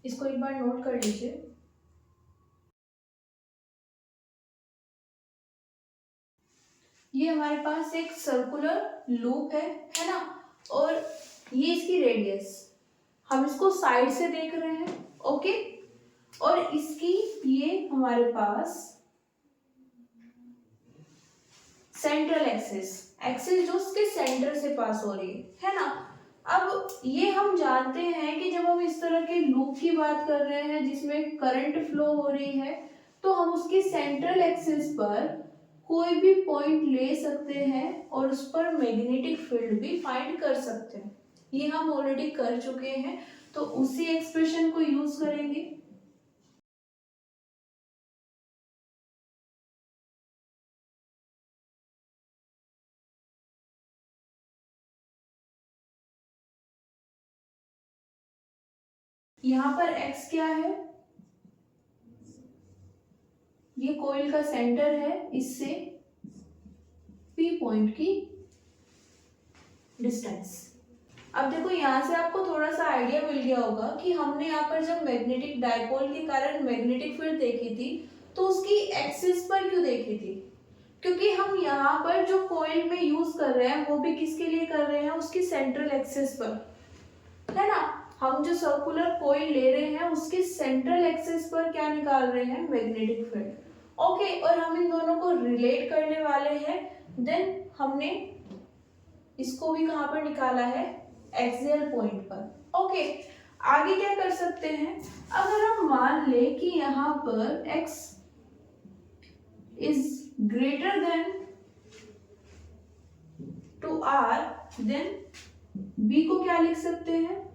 इसको एक बार नोट कर लीजिए। ये हमारे पास एक सर्कुलर लूप है ना, और ये इसकी रेडियस, हम इसको साइड से देख रहे हैं, ओके। और इसकी ये हमारे पास सेंट्रल एक्सिस, एक्सिस जो उसके सेंटर से पास हो रही है ना। अब ये हम जानते हैं कि जब हम इस तरह के लूप की बात कर रहे हैं जिसमें करंट फ्लो हो रही है, तो हम उसकी सेंट्रल एक्सिस पर कोई भी पॉइंट ले सकते हैं और उस पर मैग्नेटिक फील्ड भी फाइंड कर सकते हैं। ये हम ऑलरेडी कर चुके हैं, तो उसी एक्सप्रेशन को यूज करेंगे। यहाँ पर x क्या है, ये कोइल का सेंटर है, इससे P पॉइंट की डिस्टेंस। अब देखो यहाँ से आपको थोड़ा सा आइडिया मिल गया होगा कि हमने यहाँ पर जब मैग्नेटिक डायपोल के कारण मैग्नेटिक फील्ड देखी थी, तो उसकी एक्सिस पर क्यों देखी थी, क्योंकि हम यहाँ पर जो कोइल में यूज कर रहे हैं वो भी किसके लिए कर रहे हैं, उसकी सेंट्रल एक्सिस पर, है ना। हम जो सर्कुलर कोइल ले रहे हैं उसके सेंट्रल एक्सिस पर क्या निकाल रहे हैं, मैग्नेटिक फील्ड, ओके। और हम इन दोनों को रिलेट करने वाले हैं। देन हमने इसको भी कहां पर निकाला है, एक्सियल पॉइंट पर, ओके। आगे क्या कर सकते हैं, अगर हम मान ले कि यहाँ पर x is greater than two r, then b को क्या लिख सकते हैं,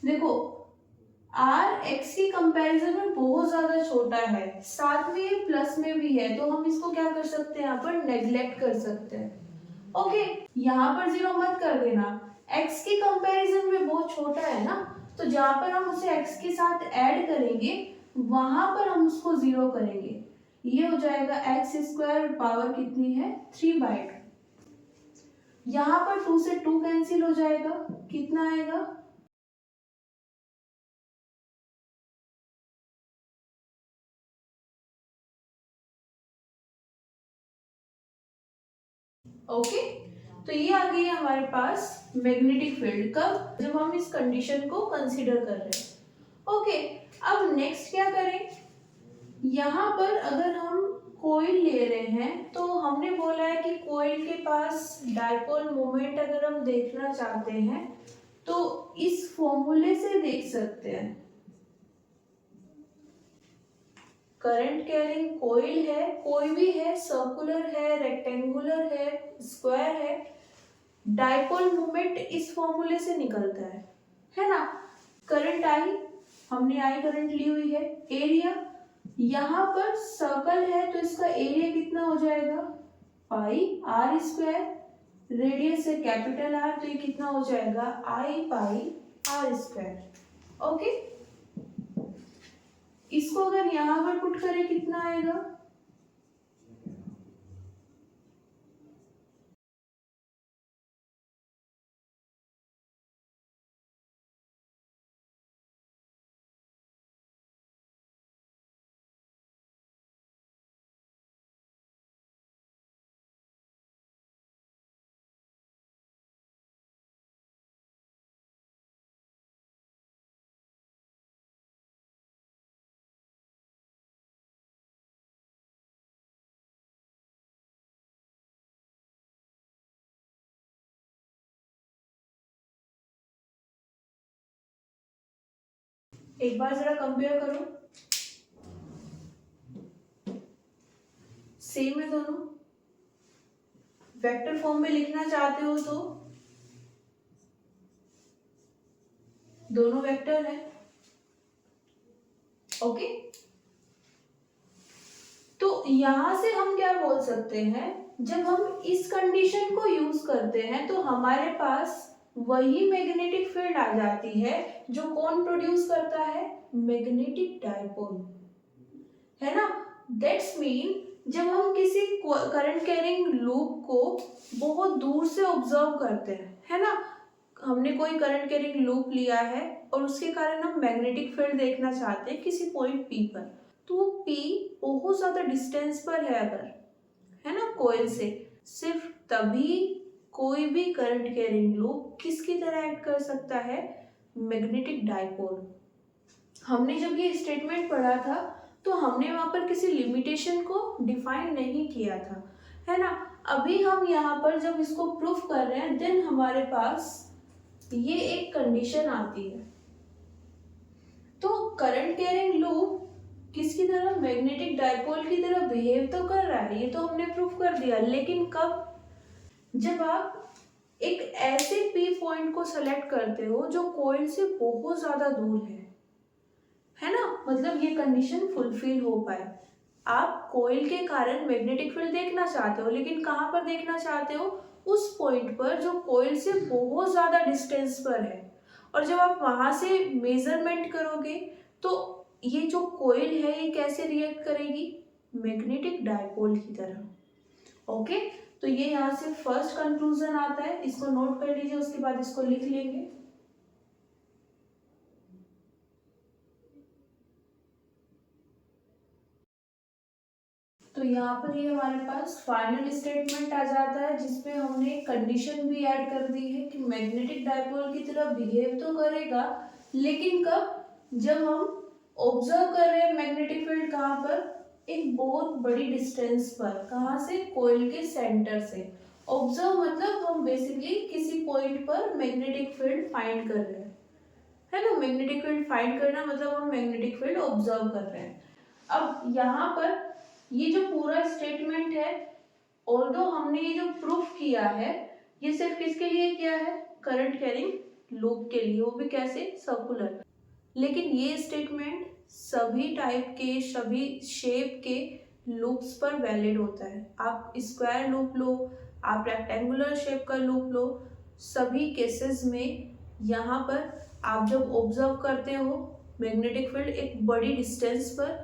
देखो r x की कंपैरिजन में बहुत ज्यादा छोटा है, साथ में ये प्लस में भी है, तो हम इसको क्या कर सकते हैं, यहाँ पर नेग्लेक्ट कर सकते हैं, ओके। यहाँ पर जीरो मत कर देना, x की कंपैरिजन में बहुत छोटा है ना, तो जहां पर हम उसे x के साथ ऐड करेंगे वहां पर हम उसको जीरो करेंगे, ये हो जाएगा x स्क्वायर, पावर कितनी है, 3/2। यहाँ पर 2 से 2 कैंसिल हो जाएगा, कितना आएगा, ओके। तो ये आ गई है हमारे पास मैग्नेटिक फील्ड, कब, जब हम इस कंडीशन को कंसीडर कर रहे हैं, ओके। अब नेक्स्ट क्या करें, यहाँ पर अगर हम कोइल ले रहे हैं तो हमने बोला है कि कोइल के पास डायपोल मोमेंट अगर हम देखना चाहते हैं तो इस फॉर्मूले से देख सकते हैं। करंट कैरिंग कोइल है, कोई भी है, सर्कुलर है, रेक्टेंगुलर है, स्क्वायर है, डायपोल मोमेंट इस फॉर्मूले से निकलता है ना। करंट आई, हमने आई करंट ली हुई है, एरिया, यहाँ पर सर्कल है तो इसका एरिया कितना हो जाएगा, पाई आर स्क्वायर, रेडियस है कैपिटल आर, तो ये कितना हो जाएगा, आई पाई आर स्क्वायर, ओके। इसको अगर यहाँ पर पुट करें कितना आएगा, एक बार जरा कंपेयर करो, सेम है दोनों। वेक्टर फॉर्म में लिखना चाहते हो तो दोनों वेक्टर है। ओके, तो यहां से हम क्या बोल सकते हैं, जब हम इस कंडीशन को यूज करते हैं तो हमारे पास वही मैग्नेटिक फील्ड आ जाती है जो कौन प्रोड्यूस करता है, मैग्नेटिक डायपोल, है ना। दैट्स मीन जब हम किसी करंट कैरिंग लूप को बहुत दूर से ऑब्जर्व करते हैं, है ना, हमने कोई करंट कैरिंग लूप लिया है और उसके कारण हम मैग्नेटिक फील्ड देखना चाहते हैं किसी पॉइंट P पर, तो वो P बहुत ज्यादा डिस्टेंस पर है अगर, है ना, कोयल से, सिर्फ तभी कोई भी करंट कैरिंग लूप किसकी तरह एक्ट कर सकता है, मैग्नेटिक डायपोल। हमने जब ये स्टेटमेंट पढ़ा था तो हमने वहां पर किसी लिमिटेशन को डिफाइन नहीं किया था, है ना। अभी हम यहाँ पर जब इसको प्रूफ कर रहे हैं देन हमारे पास ये एक कंडीशन आती है, तो करंट कैरिंग लूप किसकी तरह, मैग्नेटिक डायपोल की तरह बिहेव तो कर रहा है, ये तो हमने प्रूफ कर दिया, लेकिन कब, जब आप एक ऐसे P पॉइंट को सेलेक्ट करते हो जो कॉइल से बहुत ज्यादा दूर है ना, मतलब ये कंडीशन फुलफिल हो पाए। आप कॉइल के कारण मैग्नेटिक फील्ड देखना चाहते हो, लेकिन कहाँ पर देखना चाहते हो, उस पॉइंट पर जो कॉइल से बहुत ज्यादा डिस्टेंस पर है, और जब आप वहां से मेजरमेंट करोगे तो ये जो कॉइल है ये कैसे रिएक्ट करेगी, मैग्नेटिक डायपोल की तरह। ओके, तो ये यहाँ से फर्स्ट कंक्लूजन आता है, इसको नोट कर लीजिए, उसके बाद इसको लिख लेंगे। तो यहाँ पर ये हमारे पास फाइनल स्टेटमेंट आ जाता है जिसमें हमने कंडीशन भी ऐड कर दी है कि मैग्नेटिक डायपोल की तरह बिहेव तो करेगा, लेकिन कब, जब हम ऑब्जर्व कर रहे हैं मैग्नेटिक फील्ड कहाँ पर, एक बहुत बड़ी डिस्टेंस पर, कहाँ से, कॉइल के सेंटर से। ऑब्जर्व मतलब हम बेसिकली किसी पॉइंट पर मैग्नेटिक फील्ड फाइंड कर रहे हैं, है ना। मैग्नेटिक फील्ड फाइंड करना मतलब हम मैग्नेटिक फील्ड ऑब्जर्व कर रहे हैं। अब यहाँ पर ये जो पूरा स्टेटमेंट है, ऑल्दो हमने ये जो प्रूफ किया है ये सिर्फ किसके लिए किया है, करंट कैरिंग लूप के लिए, वो भी कैसे, सर्कुलर, लेकिन ये स्टेटमेंट सभी टाइप के, सभी शेप के लूप्स पर वैलिड होता है। आप स्क्वायर लूप लो, आप रेक्टेंगुलर शेप का लूप लो, सभी केसेस में यहाँ पर आप जब ऑब्जर्व करते हो मैग्नेटिक फील्ड एक बड़ी डिस्टेंस पर,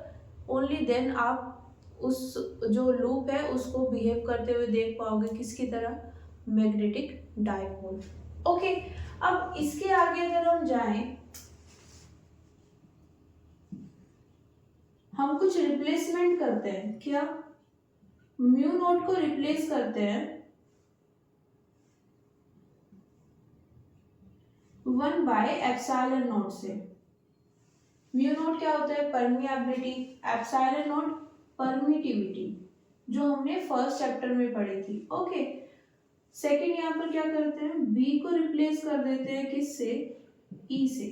ओनली देन आप उस जो लूप है उसको बिहेव करते हुए देख पाओगे किसकी तरह, मैग्नेटिक डायपोल। ओके, अब इसके आगे अगर हम जाएं, हम कुछ रिप्लेसमेंट करते हैं, क्या, म्यू नोट को रिप्लेस करते हैं 1/एप्सिलॉन नोट से। म्यू नोट क्या होता है, परमिएबिलिटी, एप्सिलॉन नोट परमिटिविटी, जो हमने फर्स्ट चैप्टर में पढ़ी थी। ओके, सेकंड यहाँ पर क्या करते हैं, बी को रिप्लेस कर देते हैं किससे, ई से।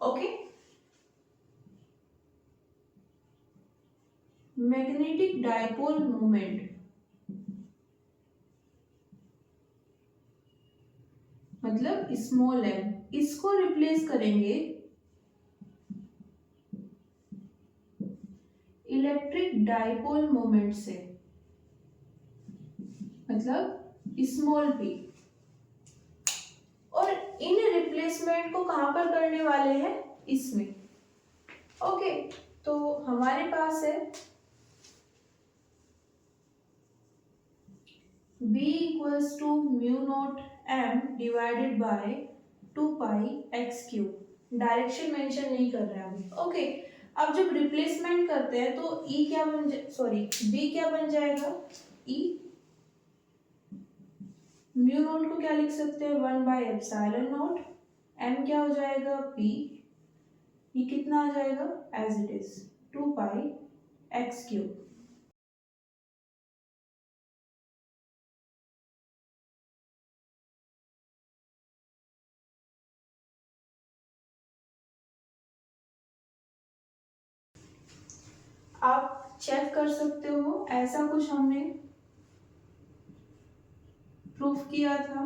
ओके, मैग्नेटिक डायपोल मोमेंट मतलब स्मॉल m, इसको रिप्लेस करेंगे इलेक्ट्रिक डायपोल मोमेंट से, मतलब स्मॉल p, और इन रिप्लेसमेंट को कहां पर करने वाले हैं, इसमें। ओके, तो हमारे पास है B equals to mu naught M divided by 2 pi x cube. Direction mention नहीं कर रहे हैं अभी। ओके, अब जब रिप्लेसमेंट करते हैं तो E क्या बन सॉरी B क्या बन जाएगा, E म्यू नॉट को क्या लिख सकते हैं 1 बाय एप्सिलॉन नॉट, M क्या हो जाएगा P, ये कितना आ जाएगा as it is 2 pi x cube. आप चेक कर सकते हो, ऐसा कुछ हमने प्रूफ किया था।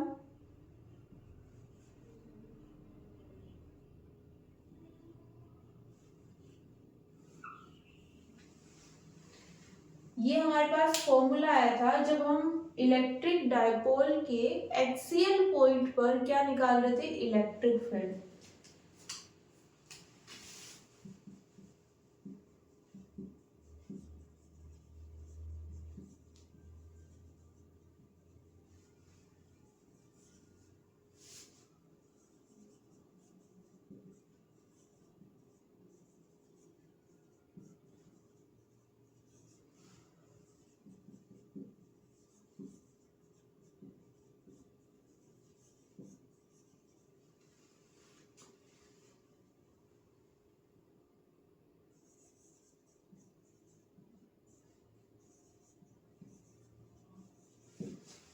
ये हमारे पास फॉर्मूला आया था जब हम इलेक्ट्रिक डाइपोल के एक्सियल पॉइंट पर क्या निकाल रहे थे, इलेक्ट्रिक फील्ड।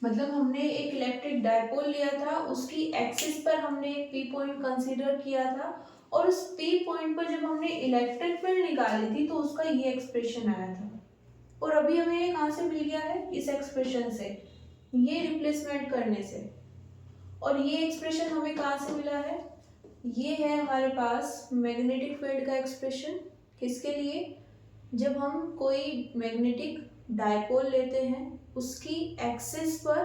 मतलब हमने एक इलेक्ट्रिक डाइपोल लिया था, उसकी एक्सिस पर हमने एक पी पॉइंट कंसीडर किया था, और उस पी पॉइंट पर जब हमने इलेक्ट्रिक फील्ड निकाली थी तो उसका ये एक्सप्रेशन आया था। और अभी हमें ये कहाँ से मिल गया है, इस एक्सप्रेशन से, ये रिप्लेसमेंट करने से। और ये एक्सप्रेशन हमें कहाँ से मिला है, ये है हमारे पास मैग्नेटिक फील्ड का एक्सप्रेशन। किसके लिए, जब हम कोई मैग्नेटिक डायपोल लेते हैं उसकी एक्सिस पर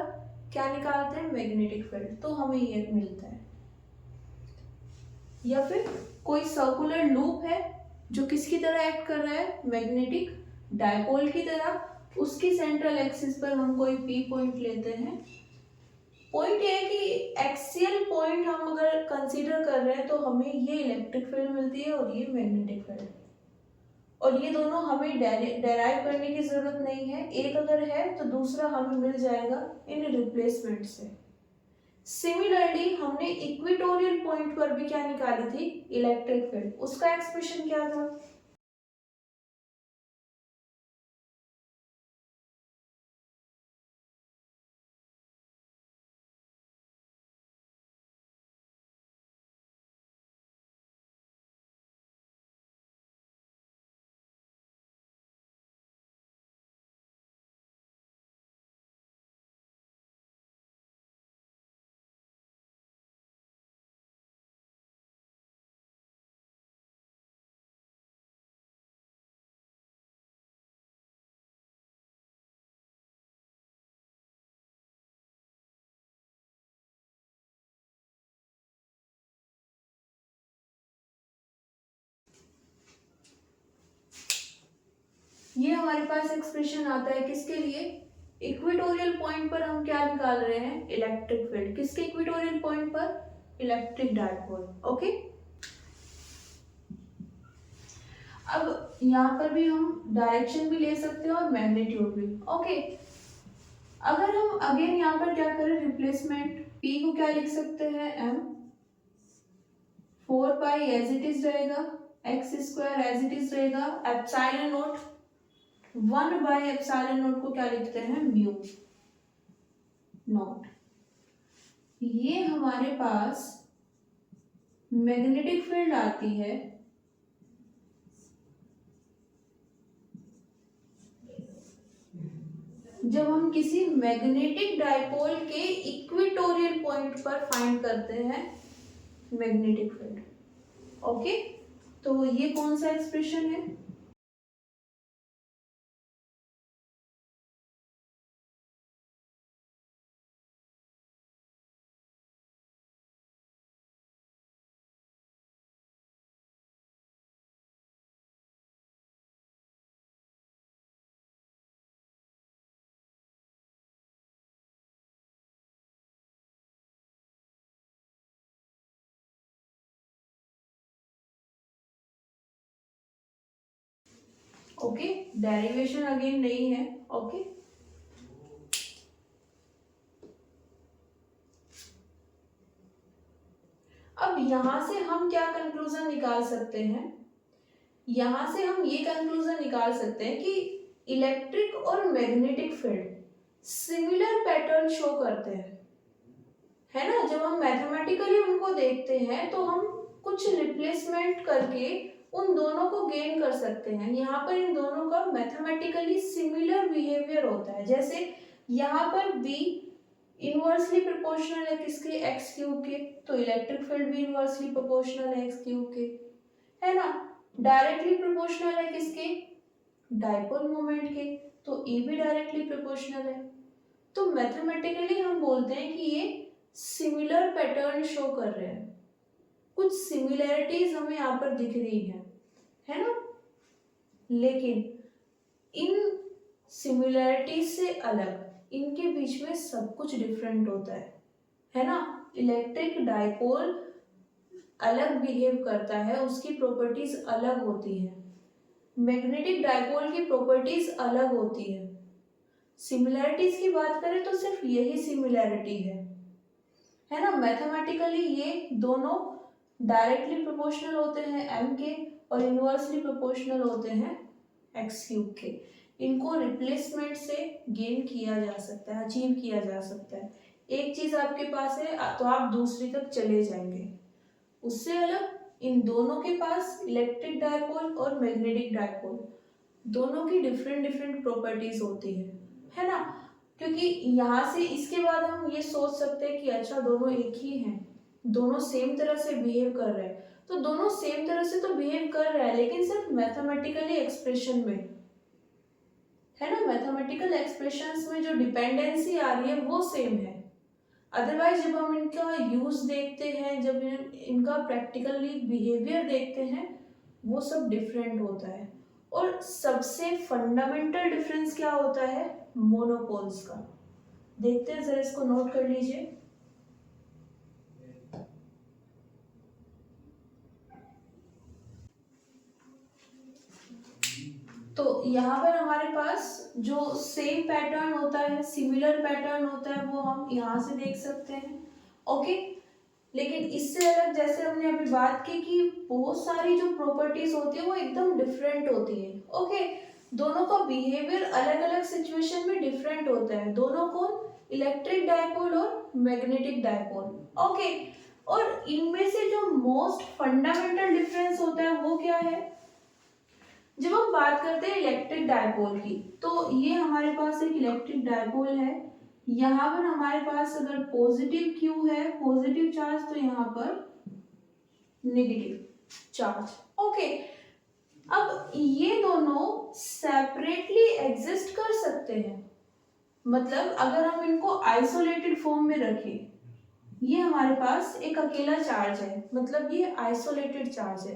क्या निकालते हैं, मैग्नेटिक फील्ड, तो हमें ये मिलता है। या फिर कोई सर्कुलर लूप है जो किसकी तरह एक्ट कर रहा है, मैग्नेटिक डायपोल की तरह, उसकी सेंट्रल एक्सिस पर हम कोई पी पॉइंट लेते हैं। पॉइंट ये है कि एक्सियल पॉइंट हम अगर कंसीडर कर रहे हैं तो हमें ये इलेक्ट्रिक फील्ड मिलती है और ये मैग्नेटिक फील्ड, और ये दोनों हमें डेराइव करने की जरूरत नहीं है, एक अगर है तो दूसरा हमें मिल जाएगा इन रिप्लेसमेंट से। सिमिलरली हमने इक्वेटोरियल पॉइंट पर भी क्या निकाली थी, इलेक्ट्रिक फील्ड, उसका एक्सप्रेशन क्या था, ये हमारे पास एक्सप्रेशन आता है किसके लिए, इक्वेटोरियल पॉइंट पर हम क्या निकाल रहे हैं, इलेक्ट्रिक फील्ड, किसके इक्वेटोरियल पॉइंट पर, इलेक्ट्रिक डायपोल। ओके, अब यहाँ पर भी हम डायरेक्शन भी ले सकते हैं और मैग्नीट्यूड भी। ओके, अगर हम अगेन यहाँ पर क्या करें, रिप्लेसमेंट, P को क्या लिख सकते हैं, M, 4 pi as it is रहेगा, x square as it is रहेगा, epsilon naught 1 by epsilon naught को क्या लिखते हैं, म्यू नॉट। ये हमारे पास मैग्नेटिक फील्ड आती है जब हम किसी मैग्नेटिक डायपोल के इक्वेटोरियल पॉइंट पर फाइंड करते हैं मैग्नेटिक फील्ड। ओके, तो ये कौन सा एक्सप्रेशन है, ओके, डेरिवेशन अगेन नहीं है। ओके, अब यहां से हम क्या कंक्लूजन निकाल सकते हैं? यहां से हम ये कंक्लूजन निकाल सकते हैं कि इलेक्ट्रिक और magnetic field similar pattern show करते हैं, है ना। जब हम मैथमेटिकली उनको देखते हैं तो हम कुछ रिप्लेसमेंट करके उन दोनों को गेन कर सकते हैं। यहाँ पर इन दोनों का मैथमेटिकली सिमिलर बिहेवियर होता है। जैसे यहाँ पर B इनवर्सली प्रोपोर्शनल है किसके, एक्स क्यूब के, तो इलेक्ट्रिक फील्ड भी इनवर्सली प्रोपोर्शनल है एक्स क्यूब के, है ना। डायरेक्टली प्रोपोर्शनल है किसके, डाइपोल मोमेंट के, तो E भी डायरेक्टली प्रोपोर्शनल है। तो मैथमेटिकली हम बोलते हैं कि ये सिमिलर पैटर्न शो कर रहे हैं, कुछ सिमिलैरिटीज हमें यहाँ पर दिख रही है ना। लेकिन इन सिमिलैरिटीज से अलग इनके बीच में सब कुछ डिफरेंट होता है ना। इलेक्ट्रिक डाइपोल अलग बिहेव करता है, उसकी प्रॉपर्टीज अलग होती है। मैग्नेटिक डाइपोल की प्रॉपर्टीज अलग होती है। सिमिलैरिटीज की बात करें तो सिर्फ यही सिमिलैरिटी है ना। मैथमेटिकली ये दोनों डायरेक्टली प्रोपोर्शनल होते हैं m के और इनवर्सली प्रोपोर्शनल होते हैं x क्यूब के। इनको रिप्लेसमेंट से गेन किया जा सकता है, अचीव किया जा सकता है। एक चीज आपके पास है तो आप दूसरी तक चले जाएंगे। उससे अलग इन दोनों के पास इलेक्ट्रिक डाइपोल और मैग्नेटिक डाइपोल दोनों की डिफरेंट डिफरेंट प्रॉपर्टीज होती है ना। क्योंकि यहाँ से इसके बाद हम ये सोच सकते हैं कि अच्छा दोनों एक ही हैं, दोनों सेम तरह से बिहेव कर रहे हैं। तो दोनों सेम तरह से तो बिहेव कर रहे हैं लेकिन सिर्फ मैथमेटिकली एक्सप्रेशन में, है ना। मैथमेटिकल एक्सप्रेशंस में जो डिपेंडेंसी आ रही है वो सेम है। अदरवाइज जब हम इनका यूज देखते हैं, जब इनका प्रैक्टिकली बिहेवियर देखते हैं, वो सब डिफरेंट होता है। और सबसे फंडामेंटल डिफरेंस क्या होता है, मोनोपोल्स का। देखते हैं जरा, इसको नोट कर लीजिए। तो यहाँ पर हमारे पास जो सेम पैटर्न होता है, सिमिलर पैटर्न होता है, वो हम यहाँ से देख सकते हैं। ओके, लेकिन इससे अलग जैसे हमने अभी बात की कि बहुत सारी जो प्रॉपर्टीज होती है वो एकदम डिफरेंट होती है। ओके, दोनों का बिहेवियर अलग अलग सिचुएशन में डिफरेंट होता है। दोनों कौन, इलेक्ट्रिक डाइपोल और मैग्नेटिक डाइपोल। ओके, और इनमें से जो मोस्ट फंडामेंटल डिफरेंस होता है वो क्या है? जब हम बात करते हैं इलेक्ट्रिक डाइपोल की, तो ये हमारे पास एक इलेक्ट्रिक डाइपोल है। यहाँ पर हमारे पास अगर पॉजिटिव क्यू है, पॉजिटिव चार्ज, तो यहाँ पर नेगेटिव चार्ज। ओके, अब ये दोनों सेपरेटली एग्जिस्ट कर सकते हैं। मतलब अगर हम इनको आइसोलेटेड फॉर्म में रखें, ये हमारे पास एक अकेला चार्ज है, मतलब ये आइसोलेटेड चार्ज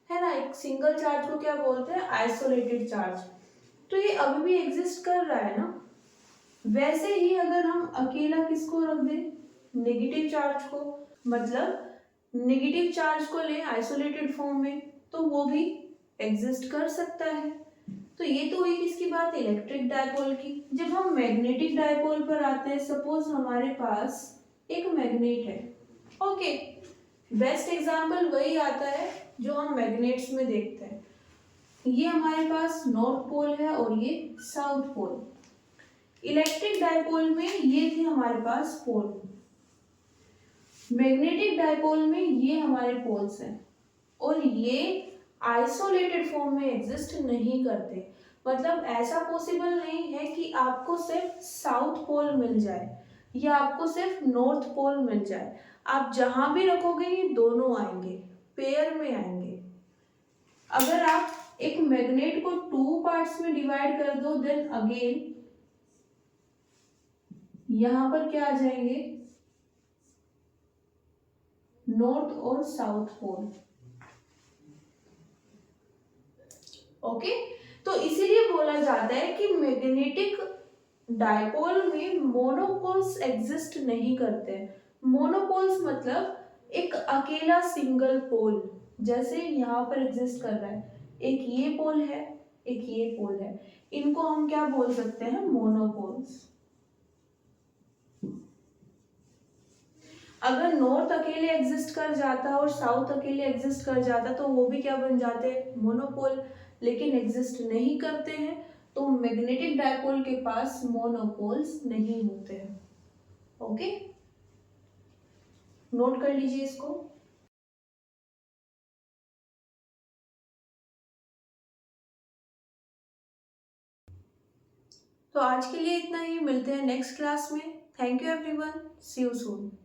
है ना। एक सिंगल चार्ज को क्या बोलते हैं, आइसोलेटेड चार्ज। तो ये अभी भी एग्जिस्ट कर रहा है ना। वैसे ही अगर हम अकेला किसको रख दें, नेगेटिव चार्ज को, मतलब नेगेटिव चार्ज को लें आइसोलेटेड फॉर्म में, तो वो भी एग्जिस्ट कर सकता है। तो ये तो हुई किसकी बात, इलेक्ट्रिक डाइपोल की। जब हम मैग्नेटिक डाइपोल पर आते हैं, सपोज हमारे पास एक मैग्नेट है। ओके, बेस्ट एग्जांपल वही आता है जो हम मैग्नेट्स में देखते हैं। ये हमारे पास नॉर्थ पोल है और ये साउथ पोल। इलेक्ट्रिक डाइपोल में ये थे हमारे पास पोल, मैग्नेटिक डाइपोल में ये हमारे पोल्स हैं, और ये आइसोलेटेड फॉर्म में एग्जिस्ट नहीं करते। मतलब ऐसा पॉसिबल नहीं है कि आपको सिर्फ साउथ पोल मिल जाए या आपको सिर्फ नॉर्थ पोल मिल जाए। आप जहां भी रखोगे ये दोनों आएंगे, पेयर में आएंगे। अगर आप एक मैग्नेट को 2 पार्ट्स में डिवाइड कर दो, देन अगेन यहां पर क्या आ जाएंगे, नॉर्थ और साउथ पोल। ओके, तो इसीलिए बोला जाता है कि मैग्नेटिक डाइपोल में मोनोपोल्स एग्जिस्ट नहीं करते। मोनोपोल्स मतलब एक अकेला सिंगल पोल, जैसे यहाँ पर एग्जिस्ट कर रहा है। एक ये पोल है, एक ये पोल है, इनको हम क्या बोल सकते हैं, मोनोपोल्स। अगर नॉर्थ अकेले एग्जिस्ट कर जाता और साउथ अकेले एग्जिस्ट कर जाता तो वो भी क्या बन जाते, मोनोपोल। लेकिन एग्जिस्ट नहीं करते हैं तो मैग्नेटिक डायपोल के पास मोनोपोल्स नहीं होते हैं। ओके, नोट कर लीजिए इसको। तो आज के लिए इतना ही, मिलते हैं नेक्स्ट क्लास में। Thank you everyone, see you soon.